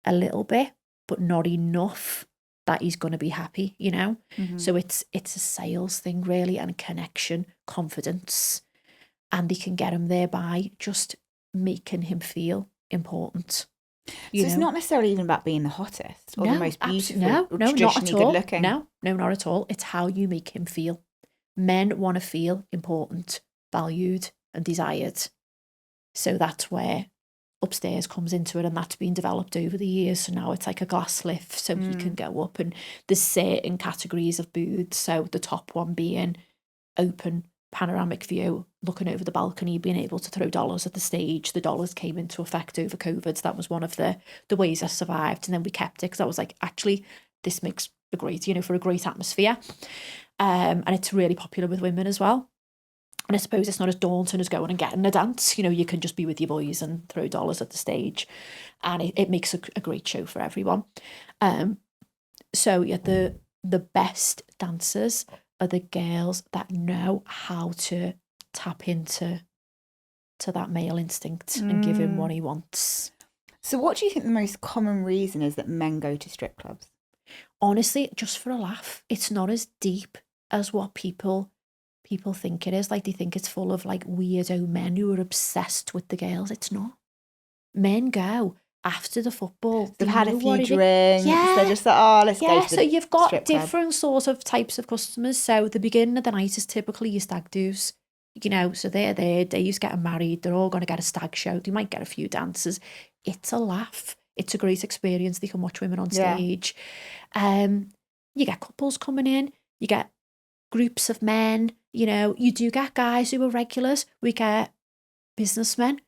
a little bit, but not enough that he's going to be happy, you know? So it's a sales thing really, and connection, confidence. And they can get him there by just making him feel important. So it's not necessarily even about being the hottest or the most beautiful or not traditionally at all. good looking. No, not at all. It's how you make him feel. Men want to feel important, valued and desired. So that's where upstairs comes into it, and that's been developed over the years. So now it's like a glass lift, so he can go up, and there's certain categories of booths. So the top one being open panoramic view, looking over the balcony, being able to throw dollars at the stage. The dollars came into effect over COVID. So that was one of the ways I survived. And then we kept it because I was like, actually, this makes a great, you know, for a great atmosphere. And it's really popular with women as well. And I suppose it's not as daunting as going and getting a dance. You know, you can just be with your boys and throw dollars at the stage. And it makes a great show for everyone. So yeah, the best dancers are the girls that know how to tap into that male instinct and give him what he wants. So what do you think the most common reason is that men go to strip clubs? Honestly, just for a laugh. It's not as deep as what people think it is. Like, they think it's full of like weirdo men who are obsessed with the girls. It's not. Men go after the football. They've had a few drinks. Yeah. They're just like, oh, let's go to the so you've got strip different sort of types of customers. So the beginning of the night is typically your stag do's. You know, so they're there, Dave's getting married, they're all going to get a stag show. They might get a few dances. It's a laugh. It's a great experience. They can watch women on stage. You get couples coming in. You get groups of men. You know, you do get guys who are regulars. We get businessmen,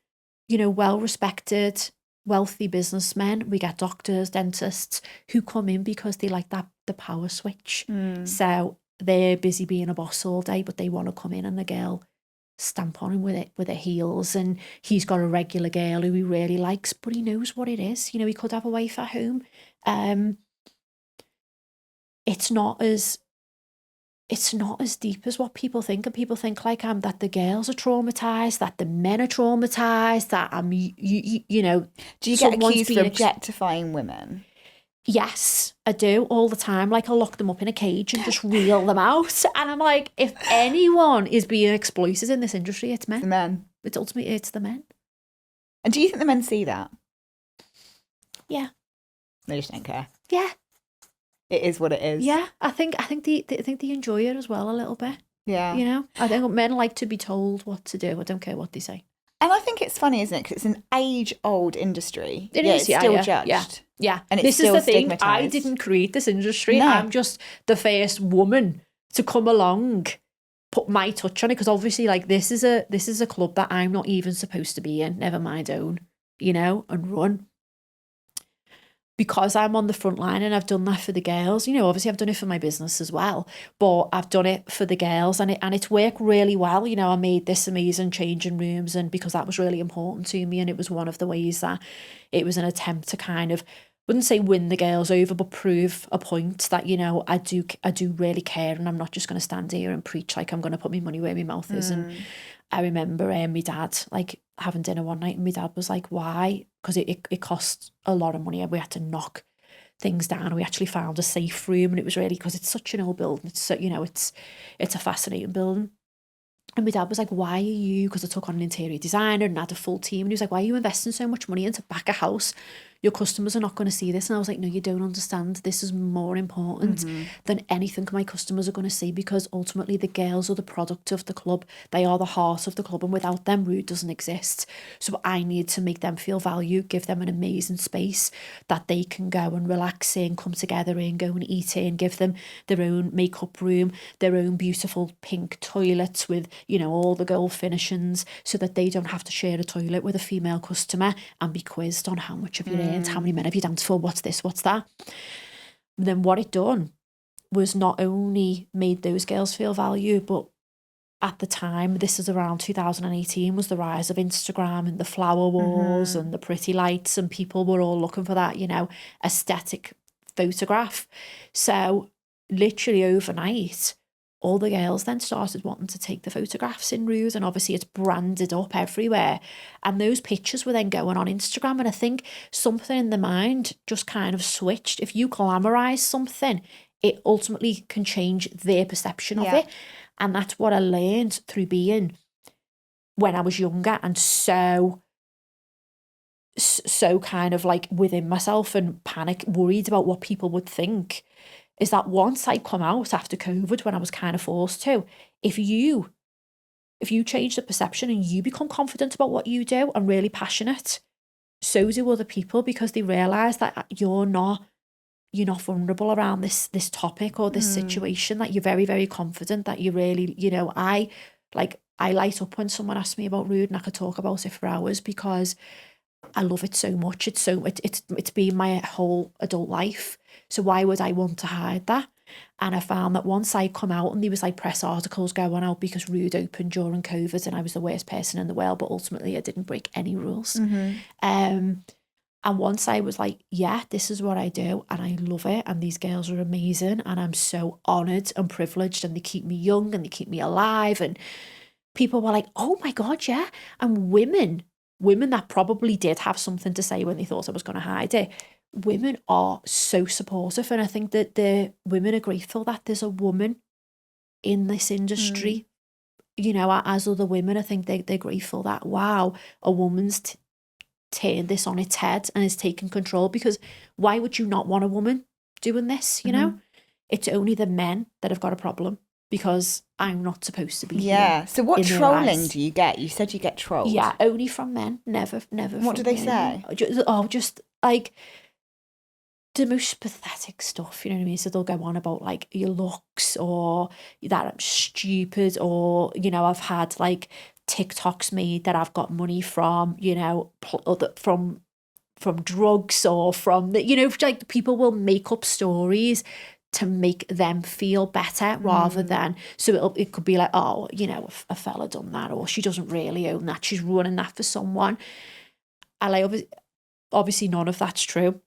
you know, well-respected, wealthy businessmen. We get doctors, dentists who come in because they like the power switch. So they're busy being a boss all day, but they want to come in and the girl stamp on him with her heels, and he's got a regular girl who he really likes, but he knows what it is. You know, he could have a wife at home. It's not as deep as what people think, and people think like that the girls are traumatized, that the men are traumatized, that you know. Do you get accused for objectifying women? Yes, I do all the time. Like, I'll lock them up in a cage and just reel them out. And I'm like, if anyone is being exploited in this industry, it's men. It's the men. It's the men. And do you think the men see that? Yeah. They just don't care. Yeah. It is what it is. Yeah, I think they enjoy it as well a little bit. Yeah. You know, I think men like to be told what to do. I don't care what they say. And I think it's funny, isn't it? Because it's an age-old industry. It's still judged. Yeah. And it's this still is the thing. stigmatized. I didn't create this industry. No. I'm just the first woman to come along, put my touch on it. Because obviously, like, this is a club that I'm not even supposed to be in. Never mind own, you know, and run. Because I'm on the front line and I've done that for the girls, you know, obviously I've done it for my business as well, but I've done it for the girls, and it's worked really well. You know, I made this amazing changing rooms, and because that was really important to me, and it was one of the ways that it was an attempt to kind of, wouldn't say win the girls over, but prove a point that, you know, I do really care, and I'm not just going to stand here and preach like I'm going to put my money where my mouth is. I remember my dad like having dinner one night, and my dad was like, why? Because it cost a lot of money, and we had to knock things down, and we actually found a safe room, and it was really, because it's such an old building, it's so, it's a fascinating building. And my dad was like, why are you, because I took on an interior designer and had a full team, and he was like, why are you investing so much money into back a house? Your customers are not going to see this. And I was like, no, you don't understand. This is more important than anything my customers are going to see, because ultimately the girls are the product of the club. They are the heart of the club, and without them, Rude doesn't exist. So I need to make them feel valued, give them an amazing space that they can go and relax in, come together in, go and eat in, give them their own makeup room, their own beautiful pink toilets with, all the gold finishings, so that they don't have to share a toilet with a female customer and be quizzed on how much have you earned, how many men have you danced for, what's this, what's that. Then what it done was not only made those girls feel valued, but at the time, this is around 2018, was the rise of Instagram and the flower walls and the pretty lights, and people were all looking for that, aesthetic photograph. So literally overnight, all the girls then started wanting to take the photographs in Rude, and obviously it's branded up everywhere. And those pictures were then going on Instagram, and I think something in the mind just kind of switched. If you glamorize something, it ultimately can change their perception of it. And that's what I learned through being, when I was younger, and so kind of like within myself and worried about what people would think, is that once I come out after COVID, when I was kind of forced to, if you change the perception and you become confident about what you do and really passionate, so do other people, because they realise that you're not vulnerable around this topic or this situation, that you're very, very confident, that you really, I light up when someone asks me about Rude, and I could talk about it for hours, because I love it so much. It's been my whole adult life. So why would I want to hide that? And I found that once I come out, and there was like press articles going out because Rude opened during COVID and I was the worst person in the world, but ultimately I didn't break any rules. And once I was like, yeah, this is what I do and I love it, and these girls are amazing and I'm so honoured and privileged, and they keep me young and they keep me alive, and people were like, oh my God, yeah. And women that probably did have something to say when they thought I was going to hide it, women are so supportive. And I think that the women are grateful that there's a woman in this industry, as other women. I think they're grateful that, wow, a woman's turned this on its head and is taking control, because why would you not want a woman doing this, It's only the men that have got a problem, because I'm not supposed to be here. So what trolling do you get? You said you get trolled. Yeah, only from men, never What do they say? Just like the most pathetic stuff, you know what I mean? So they'll go on about like your looks, or that I'm stupid, or, I've had like TikToks made that I've got money from, from drugs, or from the, like people will make up stories to make them feel better, rather than, so it could be like, oh, a fella done that, or she doesn't really own that, she's running that for someone. And like, obviously none of that's true.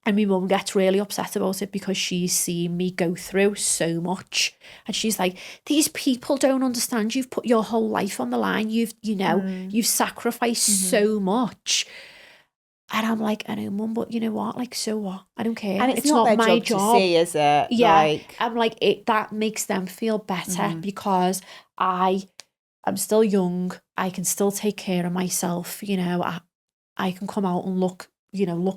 And my mum gets really upset about it, because she's seen me go through so much. And she's like, these people don't understand. You've put your whole life on the line. You've sacrificed so much. And I'm like, I know, Mum, but you know what? Like, so what? I don't care. And it's not my job to see, is it? Yeah. I'm like, that makes them feel better, because I'm still young. I can still take care of myself. I can come out and look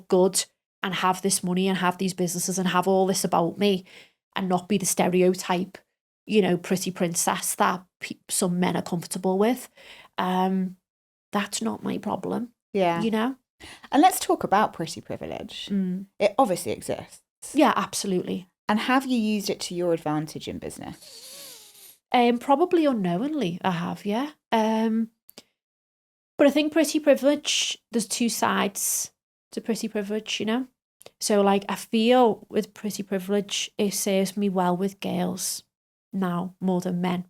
good, and have this money and have these businesses and have all this about me, and not be the stereotype, pretty princess that some men are comfortable with. That's not my problem. Yeah. And let's talk about pretty privilege. It obviously exists. Yeah, absolutely. And have you used it to your advantage in business? Probably unknowingly, I have, yeah. But I think pretty privilege, there's two sides to pretty privilege, So like, I feel with pretty privilege, it serves me well with girls now more than men.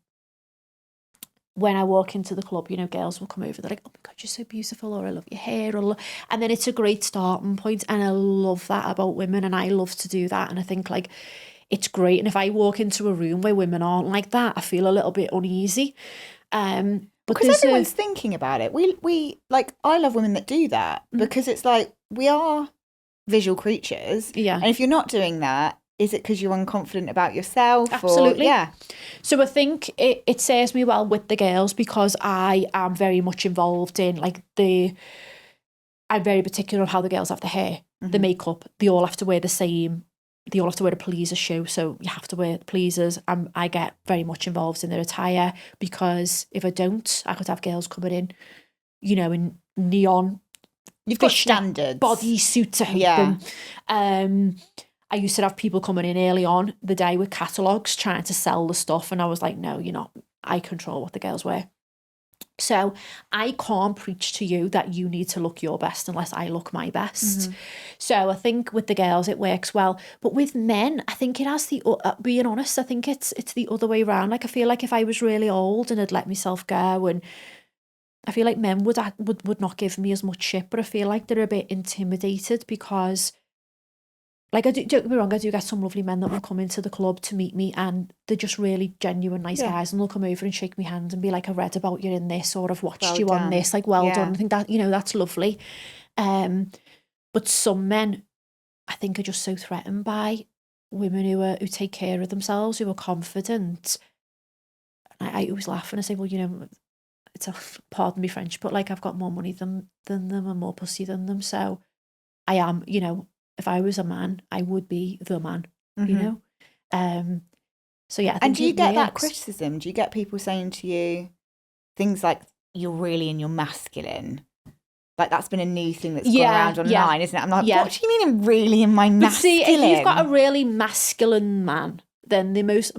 When I walk into the club, girls will come over, they're like, oh my God, you're so beautiful, or I love your hair, and then it's a great starting point, and I love that about women, and I love to do that, and I think like it's great. And if I walk into a room where women aren't like that, I feel a little bit uneasy. Because everyone's thinking about it. We like, I love women that do that, because it's like, we are visual creatures. Yeah. And if you're not doing that, is it because you're unconfident about yourself? Absolutely. Or, yeah. So I think it serves me well with the girls, because I am very much involved in like I'm very particular on how the girls have the hair, the makeup. They all have to wear the same. They all have to wear a pleaser shoe, so you have to wear the pleasers. I get very much involved in their attire, because if I don't, I could have girls coming in, in neon. You've got standards. Bodysuits, I hate them. I used to have people coming in early on the day with catalogues trying to sell the stuff, and I was like, no, you're not. I control what the girls wear. So I can't preach to you that you need to look your best unless I look my best. So I think with the girls it works well, but with men, I think it has being honest, I think it's the other way around. Like, I feel like if I was really old and had let myself go, and I feel like men would not give me as much shit, but I feel like they're a bit intimidated, because like, don't get me wrong, I do get some lovely men that will come into the club to meet me, and they're just really genuine, nice guys, and they'll come over and shake my hand and be like, I read about you in this, or I've watched you on this, like, well done. I think that, that's lovely. But some men, I think, are just so threatened by women who take care of themselves, who are confident. I always laugh and I say, well, pardon me French, but like, I've got more money than them and more pussy than them, so I am, if I was a man, I would be the man, So yeah. And do you get that criticism? Do you get people saying to you things like, you're really in your masculine? Like, that's been a new thing that's gone around online, isn't it? I'm like, what do you mean I'm really in my masculine? But see, if you've got a really masculine man, then the most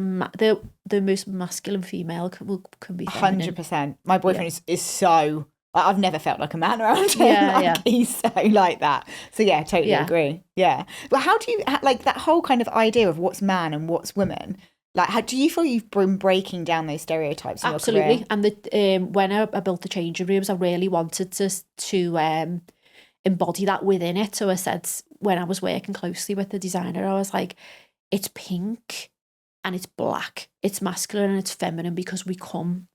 masculine female can be feminine. 100%. My boyfriend is so... I've never felt like a man around him. He's so like that. So yeah, totally agree. Yeah. But how do you, like, that whole kind of idea of what's man and what's women, like, how do you feel you've been breaking down those stereotypes in your career? And when I built the changing rooms, I really wanted to embody that within it. So I said, when I was working closely with the designer, I was like, it's pink and it's black, it's masculine and it's feminine, because we come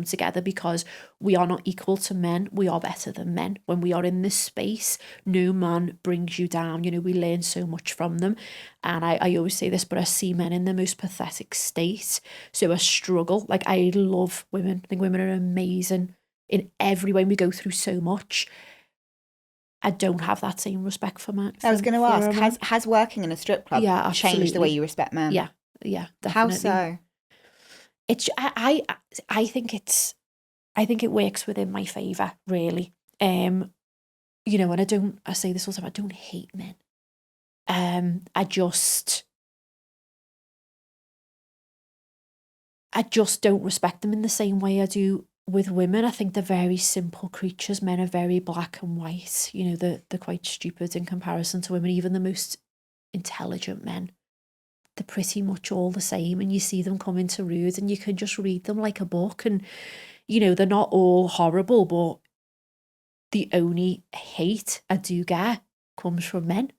together, because we are not equal to men, we are better than men. When we are in this space, no man brings you down. We learn so much from them. And I always say this, but I see men in the most pathetic state, so I struggle. Like, I love women. I think women are amazing in every way. We go through so much. I don't have that same respect for men. I was going to ask, has working in a strip club changed the way you respect men? Yeah, definitely. How so? I think it works within my favour, really. And I say this all the time, I don't hate men. I just don't respect them in the same way I do with women. I think they're very simple creatures. Men are very black and white. They're quite stupid in comparison to women. Even the most intelligent men, they're pretty much all the same, and you see them come into Rude and you can just read them like a book, and they're not all horrible, but the only hate I do get comes from men,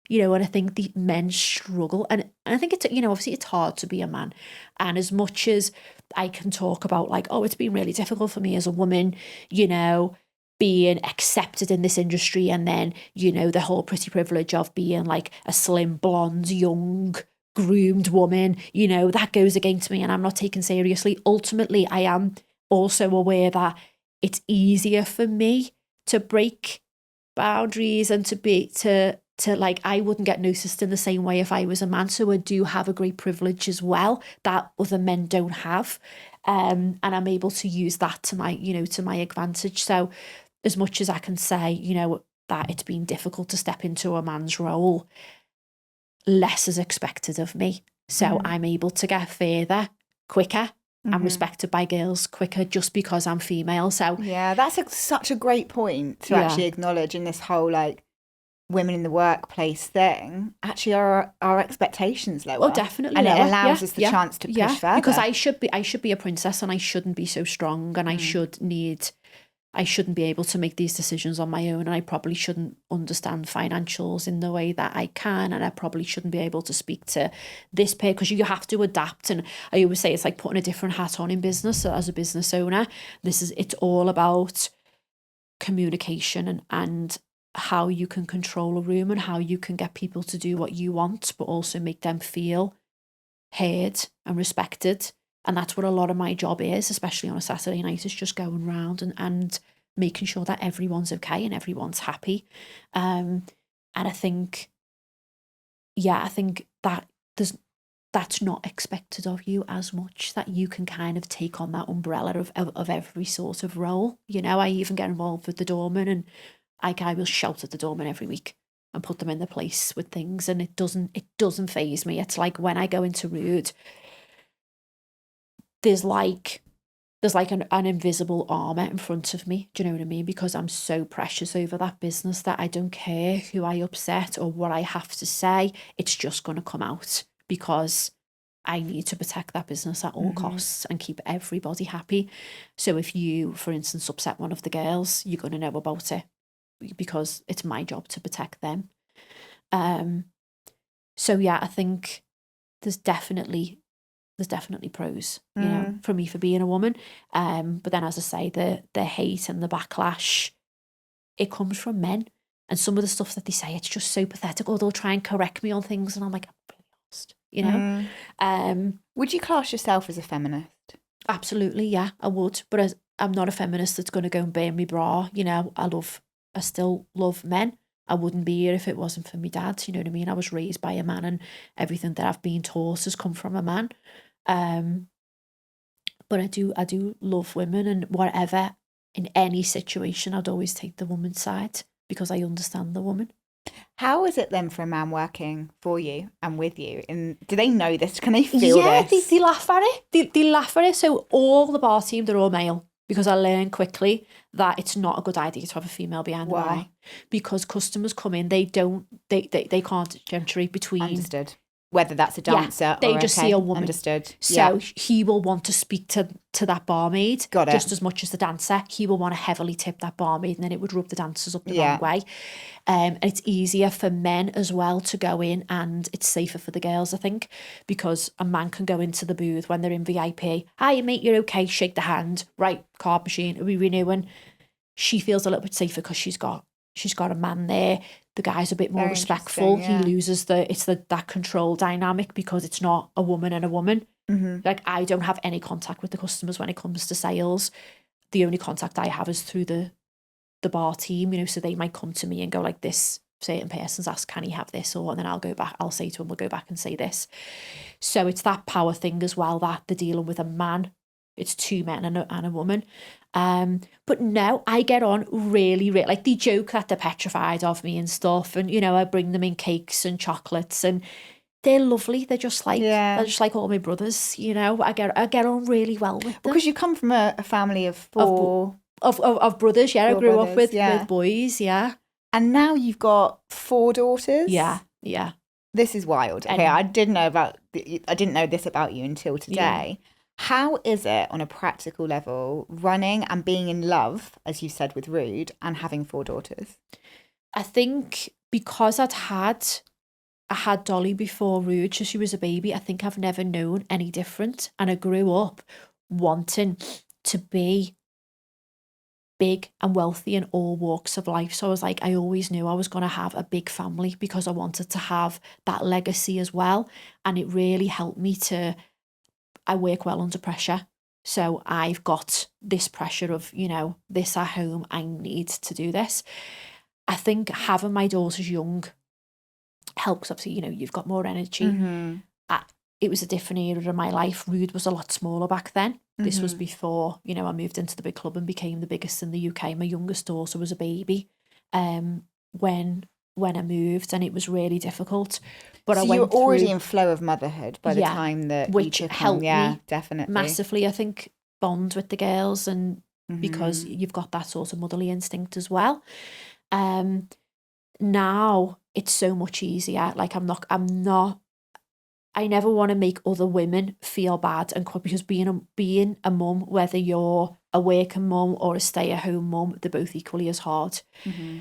and I think the men struggle, and I think it's, obviously it's hard to be a man, and as much as I can talk about like, oh, it's been really difficult for me as a woman, being accepted in this industry, and then the whole pretty privilege of being like a slim, blonde, young, groomed woman, that goes against me and I'm not taken seriously. Ultimately, I am also aware that it's easier for me to break boundaries and to like, I wouldn't get noticed in the same way if I was a man. So I do have a great privilege as well that other men don't have, and I'm able to use that to my advantage. So as much as I can say that it's been difficult to step into a man's role, less is expected of me. So I'm able to get further quicker. I'm respected by girls quicker just because I'm female. So yeah, that's such a great point to actually acknowledge in this whole like women in the workplace thing. Actually, our expectations lower. Oh, definitely, and lower. It allows us the chance to push further. Because I should be a princess and I shouldn't be so strong, and I I shouldn't be able to make these decisions on my own, and I probably shouldn't understand financials in the way that I can, and I probably shouldn't be able to speak to this pair, because you have to adapt. And I always say it's like putting a different hat on in business. So as a business owner, it's all about communication and how you can control a room and how you can get people to do what you want, but also make them feel heard and respected. And that's what a lot of my job is, especially on a Saturday night, is just going around and making sure that everyone's okay and everyone's happy. And I think that that's not expected of you as much, that you can kind of take on that umbrella of every sort of role. You know, I even get involved with the doorman, and I will shout at the doorman every week and put them in their place with things, and it doesn't faze me. It's like when I go into Rude, there's like an invisible armor in front of me. Do you know what I mean? Because I'm so precious over that business that I don't care who I upset or what I have to say. It's just going to come out, because I need to protect that business at all costs and keep everybody happy. So if you, for instance, upset one of the girls, you're going to know about it, because it's my job to protect them. So yeah, I think there's definitely pros, you know, for me for being a woman. But then, as I say, the hate and the backlash, it comes from men. And some of the stuff that they say, it's just so pathetic. Or they'll try and correct me on things, and I'm like, I'm really lost, you know. Would you class yourself as a feminist? Absolutely, yeah, I would. But I'm not a feminist that's going to go and burn me bra. You know, I still love men. I wouldn't be here if it wasn't for my dad. You know what I mean? I was raised by a man, and everything that I've been taught has come from a man. But I do love women, and whatever, in any situation, I'd always take the woman's side, because I understand the woman. How is it then for a man working for you and with you? And do they know this? Can they feel this? Yeah, they laugh at it. They laugh at it. So all the bar team, they're all male, because I learned quickly that it's not a good idea to have a female behind the bar, because customers come in, they can't differentiate between. Understood. Whether that's a dancer they or just see a woman. Understood. So he will want to speak to that barmaid just as much as the dancer. He will want to heavily tip that barmaid, and then it would rub the dancers up the wrong way. And it's easier for men as well to go in, and it's safer for the girls, I think, because a man can go into the booth when they're in VIP. Hi, mate, you're okay. Shake the hand. Right, card machine. Are we renewing? She feels a little bit safer because she's got a man there. The guy's a bit more respectful. He loses that control dynamic, because it's not a woman and a woman. Like, I don't have any contact with the customers when it comes to sales. The only contact I have is through the bar team, you know, so they might come to me and go like, this certain person's asked, can he have this? And then I'll say to him, we'll go back and say this. So it's that power thing as well, that they're dealing with a man. It's two men and a woman. But no, I get on really, really, like, they joke that they're petrified of me and stuff. And, you know, I bring them in cakes and chocolates, and they're lovely. They're just like all my brothers, you know. I get on really well with them. Because you come from a family of four. Of brothers, yeah. I grew up with boys, yeah. And now you've got 4 daughters. Yeah. This is wild. Okay, I didn't know this about you until today. Yeah. How is it on a practical level running and being in love, as you said, with Rude, and having 4 daughters? I think because I had Dolly before Rude, so she was a baby. I think I've never known any different, and I grew up wanting to be big and wealthy in all walks of life. So I was like, I always knew I was going to have a big family, because I wanted to have that legacy as well. And it really helped me I work well under pressure. So I've got this pressure of, you know, this at home, I need to do this. I think having my daughters young helps. Obviously, you know, you've got more energy. It was a different era of my life. Rude was a lot smaller back then. This was before, you know, I moved into the big club and became the biggest in the UK. My youngest daughter was a baby when I moved, and it was really difficult. But so you were already in flow of motherhood by the time that which you took helped me definitely massively. I think bond with the girls, and because you've got that sort of motherly instinct as well. Now it's so much easier. Like, I never want to make other women feel bad, and because being a mum, whether you're a working mum or a stay-at-home mum, they're both equally as hard. Mm-hmm.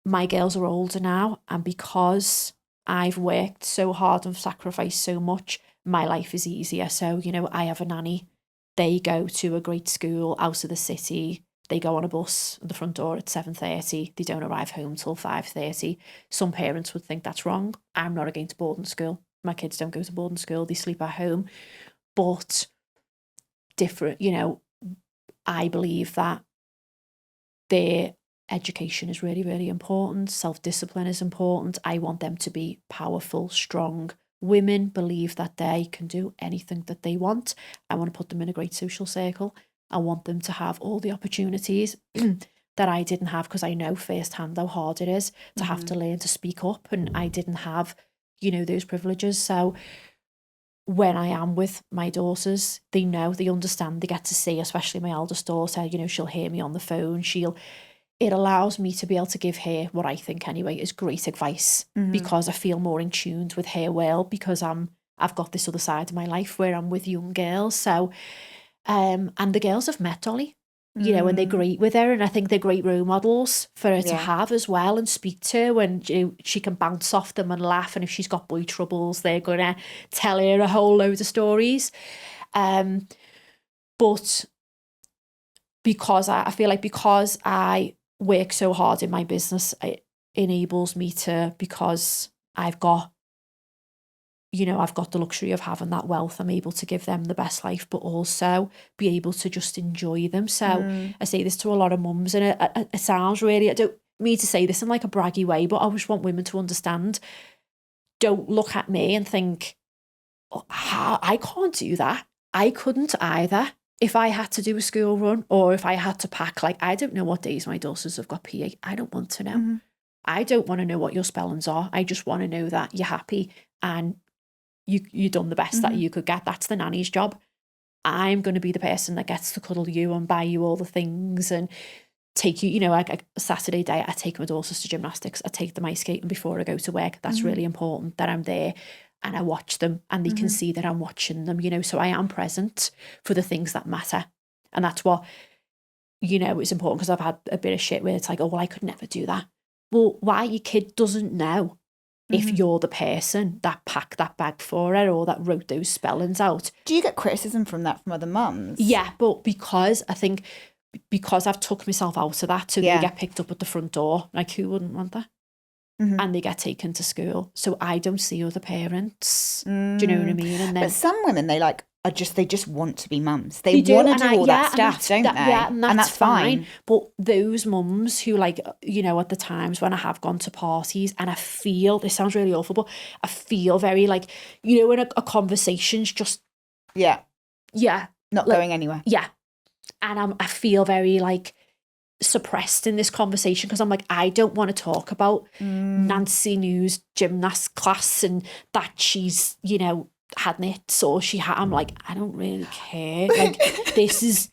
My girls are older now, and because I've worked so hard and sacrificed so much, my life is easier. So, you know, I have a nanny. They go to a great school out of the city. They go on a bus at the front door at 7:30. They don't arrive home till 5:30. Some parents would think that's wrong. I'm not against boarding school. My kids don't go to boarding school. They sleep at home. But different, you know, I believe that their education is really, really important. Self-discipline is important. I want them to be powerful, strong women, believe that they can do anything that they want. I want to put them in a great social circle. I want them to have all the opportunities that I didn't have, because I know firsthand how hard it is to have to learn to speak up, and I didn't have, you know, those privileges. So when I am with my daughters, they know, they understand, they get to see, especially my eldest daughter, you know, she'll hear me on the phone. It allows me to be able to give her what I think anyway is great advice, because I feel more in tune with her world, because I've got this other side of my life where I'm with young girls. So, and the girls have met Dolly, you know, and they're great with her, and I think they're great role models for her to have as well and speak to, and you know, she can bounce off them and laugh, and if she's got boy troubles, they're gonna tell her a whole load of stories. But because I feel like because I work so hard in my business, it enables me to, because I've got the luxury of having that wealth, I'm able to give them the best life, but also be able to just enjoy them. So I say this to a lot of mums, and it sounds really, I don't mean to say this in like a braggy way, but I just want women to understand, don't look at me and think, oh, I can't do that. I couldn't either. If I had to do a school run, or if I had to pack, like, I don't know what days my daughters have got PE. I don't want to know. I don't want to know what your spellings are. I just want to know that you're happy and you've done the best that you could get. That's the nanny's job. I'm going to be the person that gets to cuddle you and buy you all the things and take you, you know, like a Saturday day, I take my daughters to gymnastics. I take them ice skating before I go to work. That's really important that I'm there. And I watch them, and they can see that I'm watching them, you know, so I am present for the things that matter. And that's what, you know, is important, because I've had a bit of shit where it's like, oh, well, I could never do that. Well, why? Your kid doesn't know if you're the person that packed that bag for her or that wrote those spellings out. Do you get criticism from that from other mums? Yeah, but because I've took myself out of that, so they get picked up at the front door. Like, who wouldn't want that? And they get taken to school. So I don't see other parents. Do you know what I mean? And then, but some women, they just want to be mums. They want to do all that stuff, don't they? Yeah, and that's fine. But those mums who, like, you know, at the times when I have gone to parties and I feel, this sounds really awful, but I feel very like, you know, when a conversation's just... Yeah. Not like, going anywhere. Yeah. And I feel very like suppressed in this conversation, because I'm like, I don't want to talk about Nancy New's gymnast class and that she's, you know, had knits or I'm like, I don't really care. Like, this is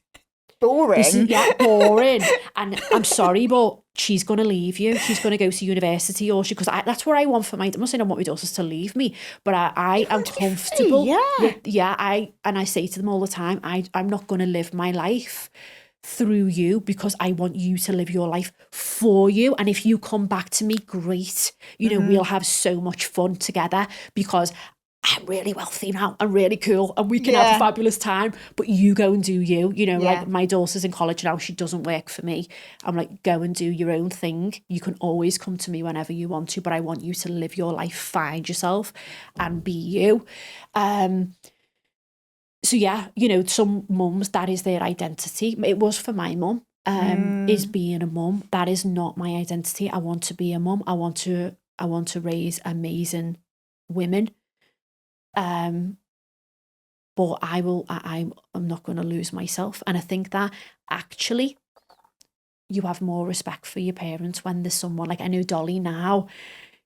boring. Boring. And I'm sorry, but she's going to leave you. She's going to go to university, or because that's what I want for I'm not saying I want my daughters to leave me, but I am comfortable. And I say to them all the time, I'm not going to live my life through you, because I want you to live your life for you. And if you come back to me, great. You know, we'll have so much fun together, because I'm really wealthy now, I'm really cool, and we can have a fabulous time, but you go and do you. You know, like my daughter's in college now, she doesn't work for me. I'm like, go and do your own thing. You can always come to me whenever you want to, but I want you to live your life, find yourself and be you. So yeah, you know, some mums, that is their identity. It was for my mum, is being a mum. That is not my identity. I want to be a mum. I want to raise amazing women. But I'm not going to lose myself. And I think that actually you have more respect for your parents when there's someone like, I know Dolly now,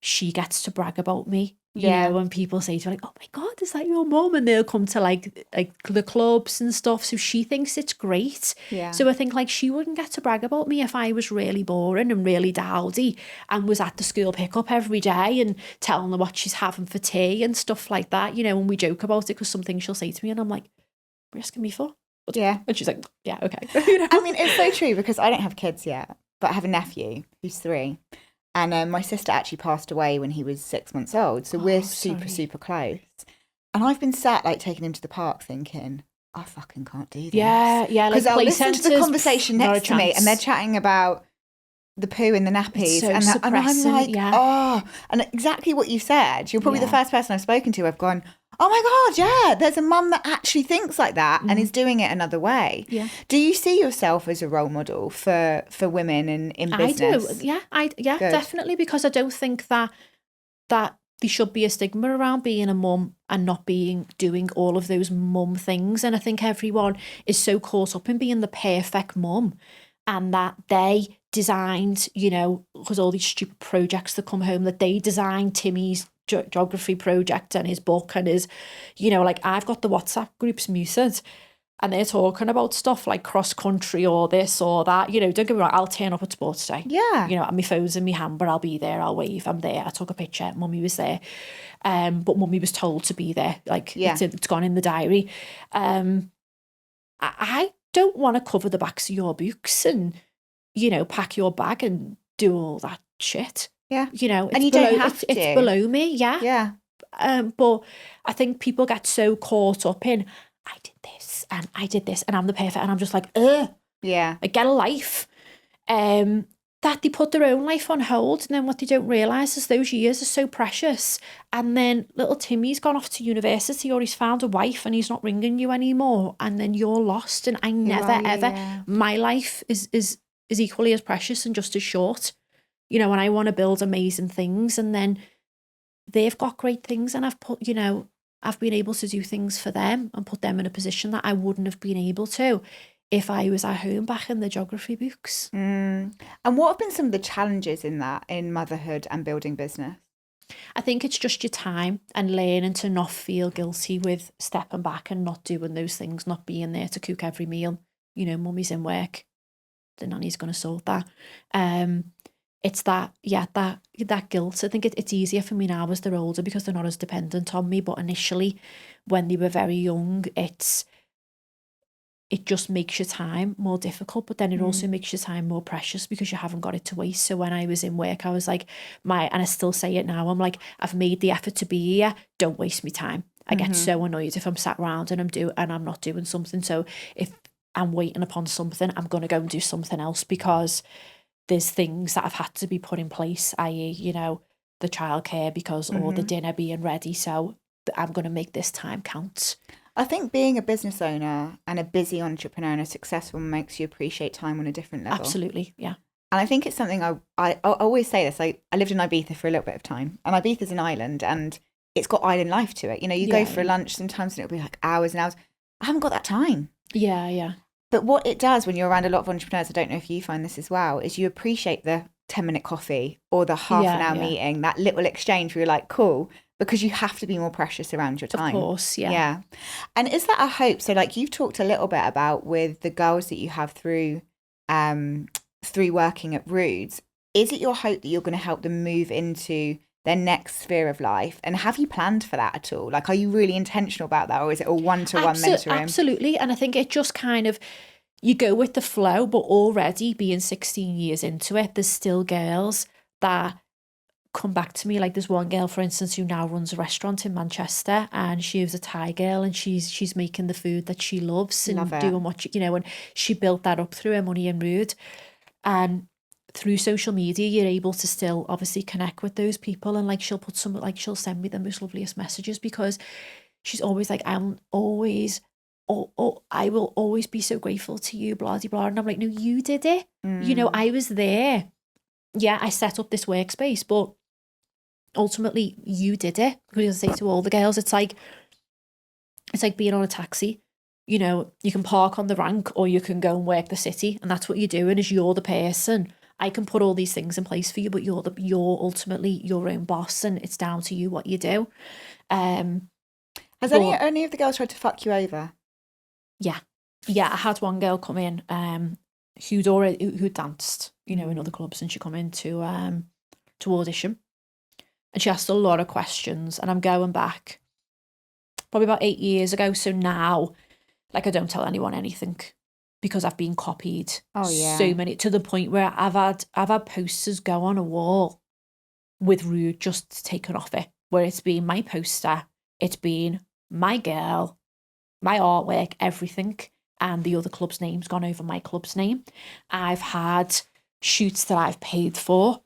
she gets to brag about me. You know, when people say to her, like, oh my God, is that your mum? And they'll come to like the clubs and stuff. So she thinks it's great. Yeah. So I think like she wouldn't get to brag about me if I was really boring and really dowdy and was at the school pickup every day and telling her what she's having for tea and stuff like that, you know, and we joke about it because some things she'll say to me and I'm like, what are you asking me for? Yeah. And she's like, yeah, okay. I mean, it's so true because I don't have kids yet, but I have a nephew who's 3. And my sister actually passed away when he was 6 months old. So we're super, super close. And I've been sat like taking him to the park thinking, I fucking can't do this. Yeah. Because Like I'll listen to the conversation next to me and they're chatting about the poo in the nappies. So and I'm like, yeah. And exactly what you said. You're probably the first person I've spoken to. I've gone, oh my God, yeah, there's a mum that actually thinks like that and is doing it another way. Yeah. Do you see yourself as a role model for women in business? I do. Yeah, definitely. Because I don't think that there should be a stigma around being a mum and not doing all of those mum things. And I think everyone is so caught up in being the perfect mum and that they designed, because all these stupid projects that come home, that they designed Timmy's geography project and his book and his, like I've got the WhatsApp groups muted and they're talking about stuff like cross country or this or that. Don't get me wrong, I'll turn up at sports day. Yeah. And my phone's in my hand, but I'll be there, I'll wave, I'm there. I took a picture, Mummy was there. But Mummy was told to be there. Like, it's gone in the diary. I don't want to cover the backs of your books and, pack your bag and do all that shit. Yeah. It's and you don't have to. It's below me, yeah. Yeah. But I think people get so caught up in, I did this and I'm the perfect, and I'm just like, yeah, like, get a life. That they put their own life on hold, and then what they don't realise is those years are so precious. And then little Timmy's gone off to university, or he's found a wife and he's not ringing you anymore, and then you're lost. And I never ever, my life is equally as precious and just as short. And I want to build amazing things, and then they've got great things, and I've been able to do things for them and put them in a position that I wouldn't have been able to if I was at home back in the geography books. And what have been some of the challenges in motherhood and building business? I think it's just your time and learning to not feel guilty with stepping back and not doing those things, not being there to cook every meal. Mummy's in work, the nanny's going to sort that. It's that guilt. I think it's easier for me now as they're older because they're not as dependent on me. But initially, when they were very young, it just makes your time more difficult, but then it also makes your time more precious because you haven't got it to waste. So when I was in work, I was like, and I still say it now, I'm like, I've made the effort to be here, don't waste my time. I get so annoyed if I'm sat around and I'm not doing something. So if I'm waiting upon something, I'm going to go and do something else because there's things that have had to be put in place, i.e., the childcare or the dinner being ready. So I'm going to make this time count. I think being a business owner and a busy entrepreneur and a successful one makes you appreciate time on a different level. Absolutely, yeah. And I think it's something I always say this. I lived in Ibiza for a little bit of time, and Ibiza's an island, and it's got island life to it. You go for lunch sometimes, and it'll be like hours and hours. I haven't got that time. Yeah. But what it does when you're around a lot of entrepreneurs, I don't know if you find this as well, is you appreciate the 10-minute coffee or the half an hour meeting, that little exchange where you're like, cool, because you have to be more precious around your time. Of course, yeah. Yeah. And is that a hope? So like you've talked a little bit about with the girls that you have through working at Roods, is it your hope that you're going to help them move into their next sphere of life? And have you planned for that at all? Like, are you really intentional about that, or is it all one-to-one mentoring? Absolutely. And I think it just kind of, you go with the flow, but already being 16 years into it, there's still girls that come back to me. Like there's one girl, for instance, who now runs a restaurant in Manchester, and she was a Thai girl, and she's making the food that she loves and doing what and she built that up through her money and Rude. And through social media, you're able to still obviously connect with those people, and like she'll send me the most loveliest messages because she's always like, I will always be so grateful to you, blah, blah, blah. And I'm like, no, you did it. I was there. Yeah, I set up this workspace, but ultimately you did it. Because I say to all the girls, it's like being on a taxi. You can park on the rank or you can go and work the city, and that's what you're doing. Is you're the person. I can put all these things in place for you, but you're ultimately your own boss, and it's down to you what you do. Has any of the girls tried to fuck you over? Yeah. I had one girl come in who danced, in other clubs, and she come in to audition, and she asked a lot of questions. And I'm going back probably about 8 years ago. So now Like, I don't tell anyone anything because I've been copied so many, to the point where I've had posters go on a wall with Rude just taken off it, where it's been my poster, it's been my girl, my artwork, everything, and the other club's name's gone over my club's name. I've had shoots that I've paid for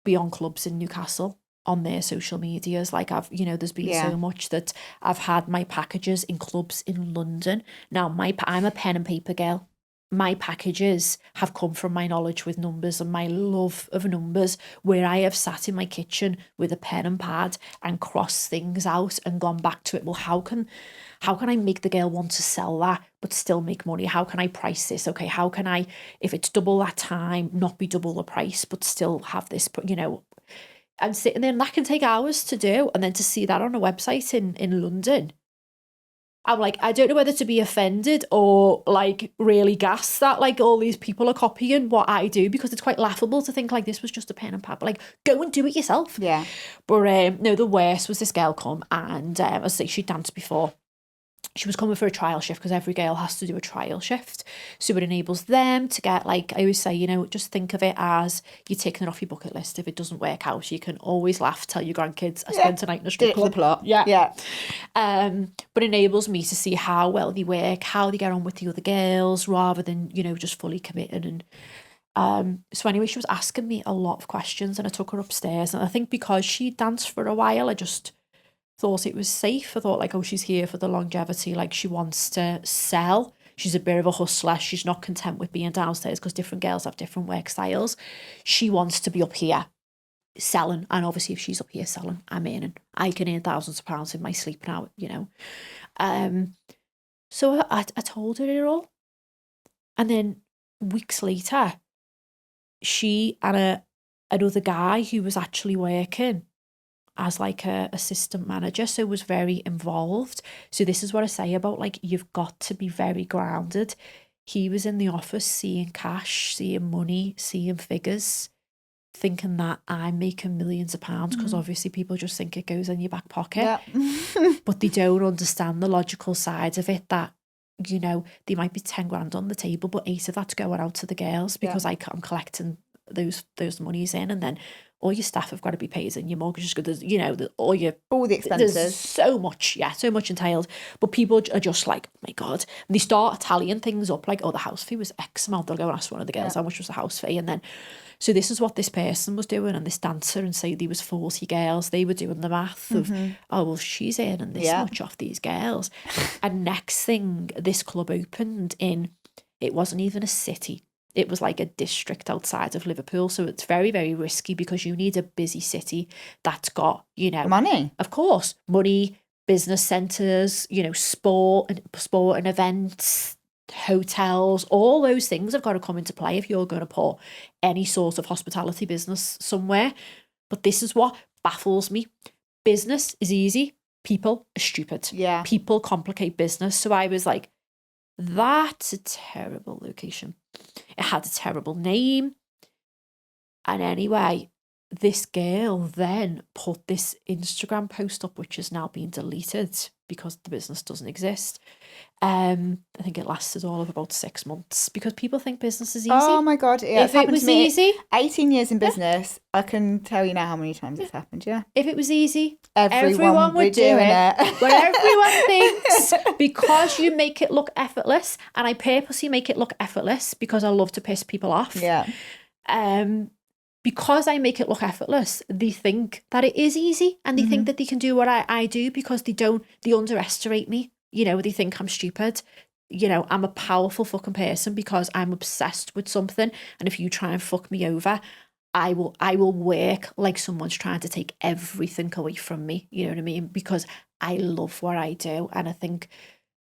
beyond clubs in Newcastle on their social medias. Like, there's been so much that I've had my packages in clubs in London. Now, I'm a pen and paper girl. My packages have come from my knowledge with numbers and my love of numbers, where I have sat in my kitchen with a pen and pad and crossed things out and gone back to it. Well, how can I make the girl want to sell that but still make money? How can I price this? Okay, how can I, if it's double that time, not be double the price but still have this, and sitting there, and that can take hours to do, and then to see that on a website in London, I'm like, I don't know whether to be offended or like really gassed that like all these people are copying what I do, because it's quite laughable to think like this was just a pen and pad, but like, go and do it yourself. Yeah. But no, the worst was this girl come, and as I say, she danced before. She was coming for a trial shift, because every girl has to do a trial shift. So it enables them to get, like, I always say, just think of it as you're taking it off your bucket list. If it doesn't work out, you can always laugh, tell your grandkids, I spent a night in a strip club. The plot. Yeah. But enables me to see how well they work, how they get on with the other girls, rather than, just fully committed. And so anyway, she was asking me a lot of questions, and I took her upstairs. And I think because she danced for a while, I just thought it was safe. I thought, like, oh, she's here for the longevity. Like, she wants to sell. She's a bit of a hustler. She's not content with being downstairs, because different girls have different work styles. She wants to be up here selling. And obviously, if she's up here selling, I'm earning. I can earn thousands of pounds in my sleep now, So I told her it all. And then weeks later, she and another guy who was actually working as like a assistant manager, so was very involved. So this is what I say about, like, you've got to be very grounded. He was in the office seeing cash, seeing money, seeing figures, thinking that I'm making millions of pounds, because obviously people just think it goes in your back pocket. Yeah. But they don't understand the logical side of it, that there might be 10 grand on the table, but 8 of that's going out to the girls, because I'm collecting those monies in, and then all your staff have got to be paid, and your mortgage is good, all the expenses. There's so much entailed. But people are just like, oh my God. And they start tallying things up, like, oh, the house fee was X amount. They'll go and ask one of the girls, how much was the house fee? And then, so this is what this person was doing, and this dancer, and say there was 40 girls. They were doing the math of, oh, well, she's earning this much off these girls. And next thing, this club opened it wasn't even a city. It was like a district outside of Liverpool. So it's very, very risky, because you need a busy city that's got, money. Of course, money, business centres, sport and events, hotels, all those things have got to come into play if you're going to put any sort of hospitality business somewhere. But this is what baffles me. Business is easy. People are stupid. Yeah. People complicate business. So I was like, that's a terrible location. It had a terrible name. And anyway, this girl then put this Instagram post up, which has now been deleted because the business doesn't exist. I think it lasted all of about 6 months, because people think business is easy. Oh my God. Yeah, if it was easy. 18 years in business, I can tell you now how many times it's happened, If it was easy, everyone would do it. But everyone thinks, because you make it look effortless, and I purposely make it look effortless because I love to piss people off. Yeah. Because I make it look effortless, they think that it is easy, and they think that they can do what I do, because they underestimate me. They think I'm stupid. I'm a powerful fucking person because I'm obsessed with something. And if you try and fuck me over, I will work like someone's trying to take everything away from me. You know what I mean? Because I love what I do. And I think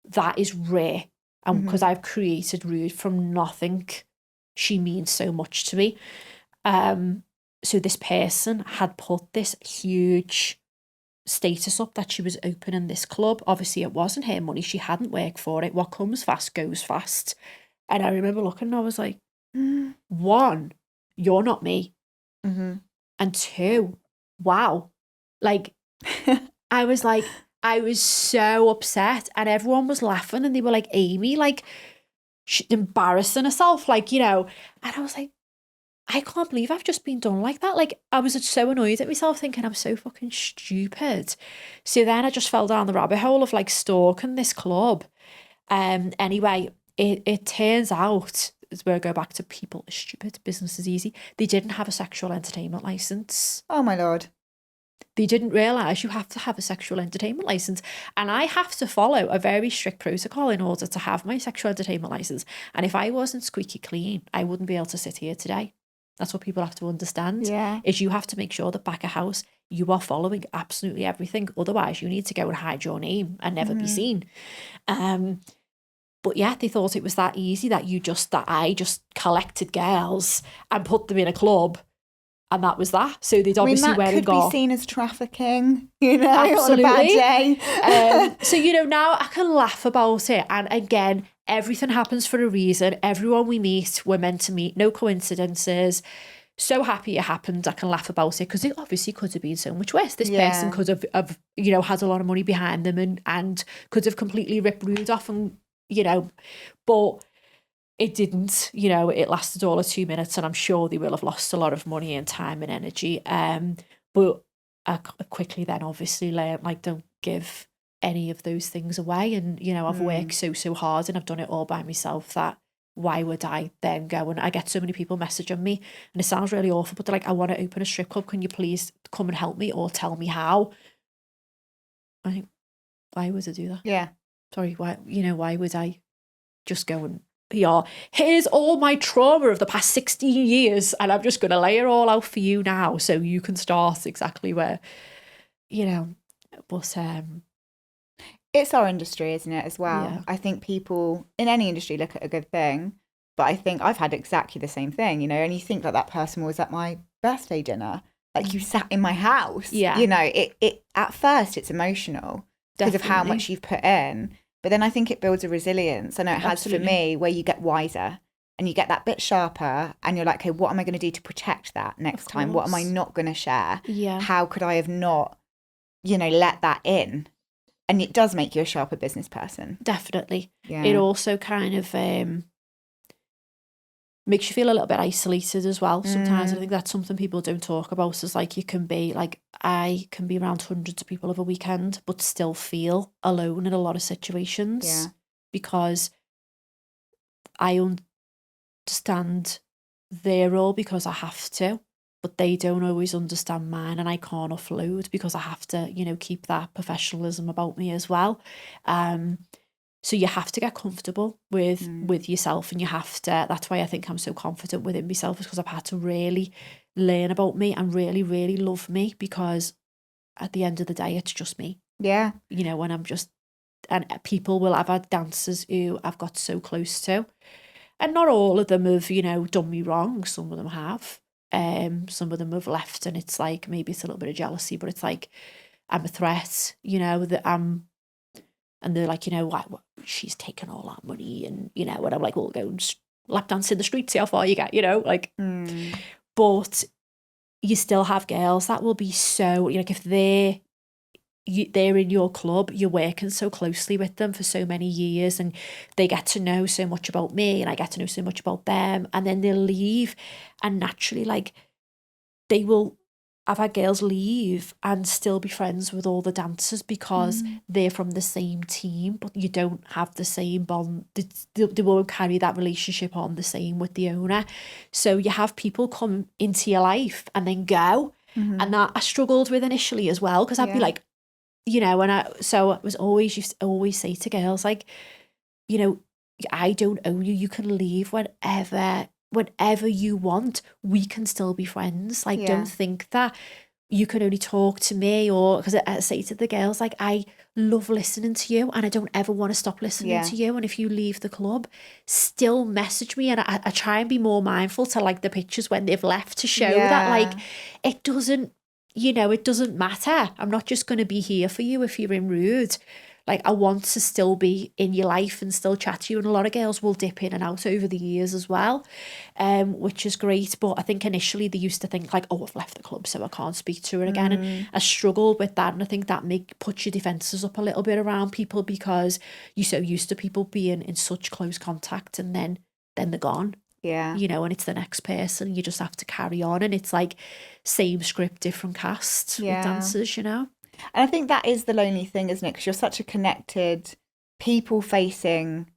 that is rare. And because I've created Rude from nothing, she means so much to me. So this person had put this huge status up that she was opening this club. Obviously it wasn't her money, she hadn't worked for it. What comes fast goes fast. And I remember looking, and I was like, 1, you're not me. And 2, wow, like I was like, I was so upset, and everyone was laughing, and they were like, Amy, like, she's embarrassing herself, like, you know. And I was like, I can't believe I've just been done like that. Like, I was so annoyed at myself, thinking I'm so fucking stupid. So then I just fell down the rabbit hole of like stalking this club. Anyway, it turns out, as we go back to people are stupid, business is easy. They didn't have a sexual entertainment license. Oh my Lord. They didn't realise you have to have a sexual entertainment licence. And I have to follow a very strict protocol in order to have my sexual entertainment licence. And if I wasn't squeaky clean, I wouldn't be able to sit here today. That's what people have to understand. Yeah. Is you have to make sure that Backlash, you are following absolutely everything. Otherwise, you need to go and hide your name and never be seen. But yeah, they thought it was that easy, that I just collected girls and put them in a club. And that was that. So they'd obviously that could be seen as trafficking, you know, absolutely. on a bad day. So, you know, now I can laugh about it. And again, everything happens for a reason. Everyone we meet, we're meant to meet. No coincidences. So happy it happened. I can laugh about it because it obviously could have been so much worse. This person could have, you know, had a lot of money behind them and could have completely ripped Rude off and, you know, but it didn't, you know, it lasted all of 2 minutes, and I'm sure they will have lost a lot of money and time and energy. But I quickly then obviously learned, like, don't give any of those things away. And, you know, I've worked so hard and I've done it all by myself, that why would I then go? And I get so many people messaging me, and it sounds really awful, but they're like, I want to open a strip club. Can you please come and help me or tell me how? I think, why would I do that? Yeah. Sorry, why would I just go and, here's all my trauma of the past 16 years and I'm just going to lay it all out for you now so you can start exactly where, you know, but it's our industry, isn't it, as well? Yeah. I think people in any industry look at a good thing, but I think I've had exactly the same thing, you know, and you think that person was at my birthday dinner, like you sat in my house. Yeah. You know, it at first it's emotional because of how much you've put in. But then I think it builds a resilience. I know it has for me, where you get wiser and you get that bit sharper and you're like, okay, what am I going to do to protect that next time? What am I not going to share? Yeah. How could I have not, you know, let that in? And it does make you a sharper business person. Definitely. Yeah. It also kind of makes you feel a little bit isolated as well. Sometimes I think that's something people don't talk about, is like, you can be like, I can be around hundreds of people over a weekend but still feel alone in a lot of situations. Yeah. Because I understand their role because I have to, but they don't always understand mine, and I can't offload because I have to, you know, keep that professionalism about me as well. So you have to get comfortable with yourself, and you have to, that's why I think I'm so confident within myself, is because I've had to really learn about me and really, really love me, because at the end of the day, it's just me. Yeah. You know, when I'm just, and people will, I've had dancers who I've got so close to, and not all of them have, you know, done me wrong. Some of them have. Some of them have left, and it's like, maybe it's a little bit of jealousy, but it's like, I'm a threat, you know, that I'm, and they're like, you know, what, she's taken all that money, and, you know, and I'm like, well, go and lap dance in the street, see how far you get, you know, like, but you still have girls that will be so, you know, like, if they're in your club, you're working so closely with them for so many years, and they get to know so much about me, and I get to know so much about them, and then they'll leave, and naturally, like, they will, I've had girls leave and still be friends with all the dancers because they're from the same team, but you don't have the same bond. They won't carry that relationship on the same with the owner. So you have people come into your life and then go. And that I struggled with initially as well, because I'd be like, you know, and I used to always say to girls, like, you know, I don't own you. You can leave whenever you want. We can still be friends. Like, don't think that you can only talk to me, or, because I say to the girls, like, I love listening to you and I don't ever want to stop listening to you. And if you leave the club, still message me. And I try and be more mindful to, like, the pictures when they've left, to show that, like, it doesn't, you know, it doesn't matter. I'm not just going to be here for you if you're in Rude. Like, I want to still be in your life and still chat to you. And a lot of girls will dip in and out over the years as well, which is great. But I think initially they used to think like, oh, I've left the club, so I can't speak to her again. And I struggled with that. And I think that puts your defences up a little bit around people, because you're so used to people being in such close contact, and then they're gone. Yeah. You know, and it's the next person. You just have to carry on. And it's like same script, different cast with dancers, you know? And I think that is the lonely thing, isn't it? Because you're such a connected, people-facing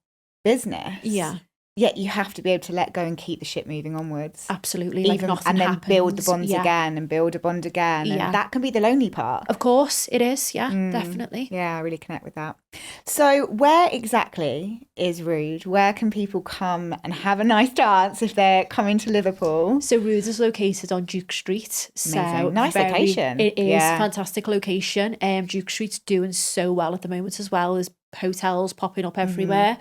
business. Yeah. Yet you have to be able to let go and keep the ship moving onwards. Absolutely. Like, nothing and then happens. build the bonds again and build a bond again. And that can be the lonely part. Of course it is. Yeah, definitely. Yeah, I really connect with that. So where exactly is Rude? Where can people come and have a nice dance if they're coming to Liverpool? So Rude is located on Duke Street. Amazing. So nice location. It is fantastic location. Duke Street's doing so well at the moment as well. There's hotels popping up everywhere,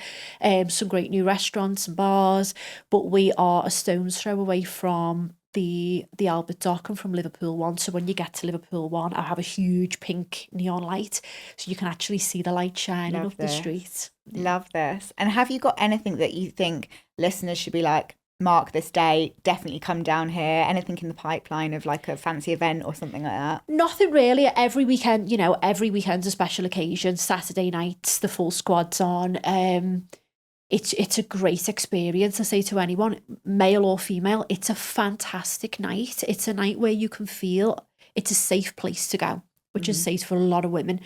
some great new restaurants and bars, but we are a stone's throw away from the Albert Dock and from Liverpool 1. So when you get to Liverpool 1, I have a huge pink neon light, so you can actually see the light shining up the street. Love this. And have you got anything that you think listeners should be like, mark this date, definitely come down here? Anything in the pipeline of like a fancy event or something like that? Nothing really. Every weekend, you know, every weekend's a special occasion. Saturday nights, the full squad's on. It's a great experience. I say to anyone, male or female, it's a fantastic night. It's a night where you can feel it's a safe place to go, which is safe for a lot of women,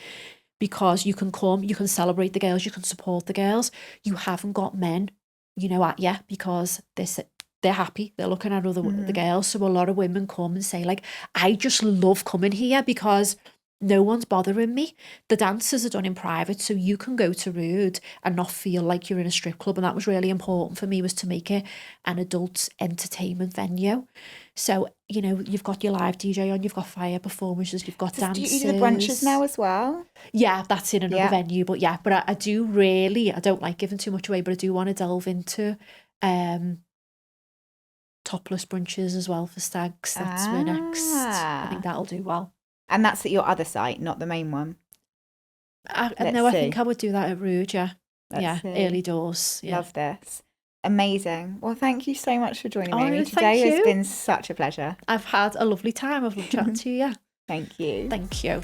because you can come, you can celebrate the girls, you can support the girls. You haven't got men, you know, at you, because they're happy, they're looking at the girls. So a lot of women come and say like, I just love coming here because no one's bothering me. The dances are done in private, so you can go to Rude and not feel like you're in a strip club. And that was really important for me, was to make it an adult entertainment venue. So, you know, you've got your live DJ on, you've got fire performances, you've got dances. Do you do the brunches now as well? Yeah, that's in another venue. But yeah, but I don't like giving too much away, but I do want to delve into Topless Brunches as well for stags. That's my next. I think that'll do well. And that's at your other site, not the main one? I think I would do that at Rude, yeah. Early doors. Yeah. Love this. Amazing. Well, thank you so much for joining me today. It's been such a pleasure. I've had a lovely time. I've loved chatting to you. Thank you. Thank you.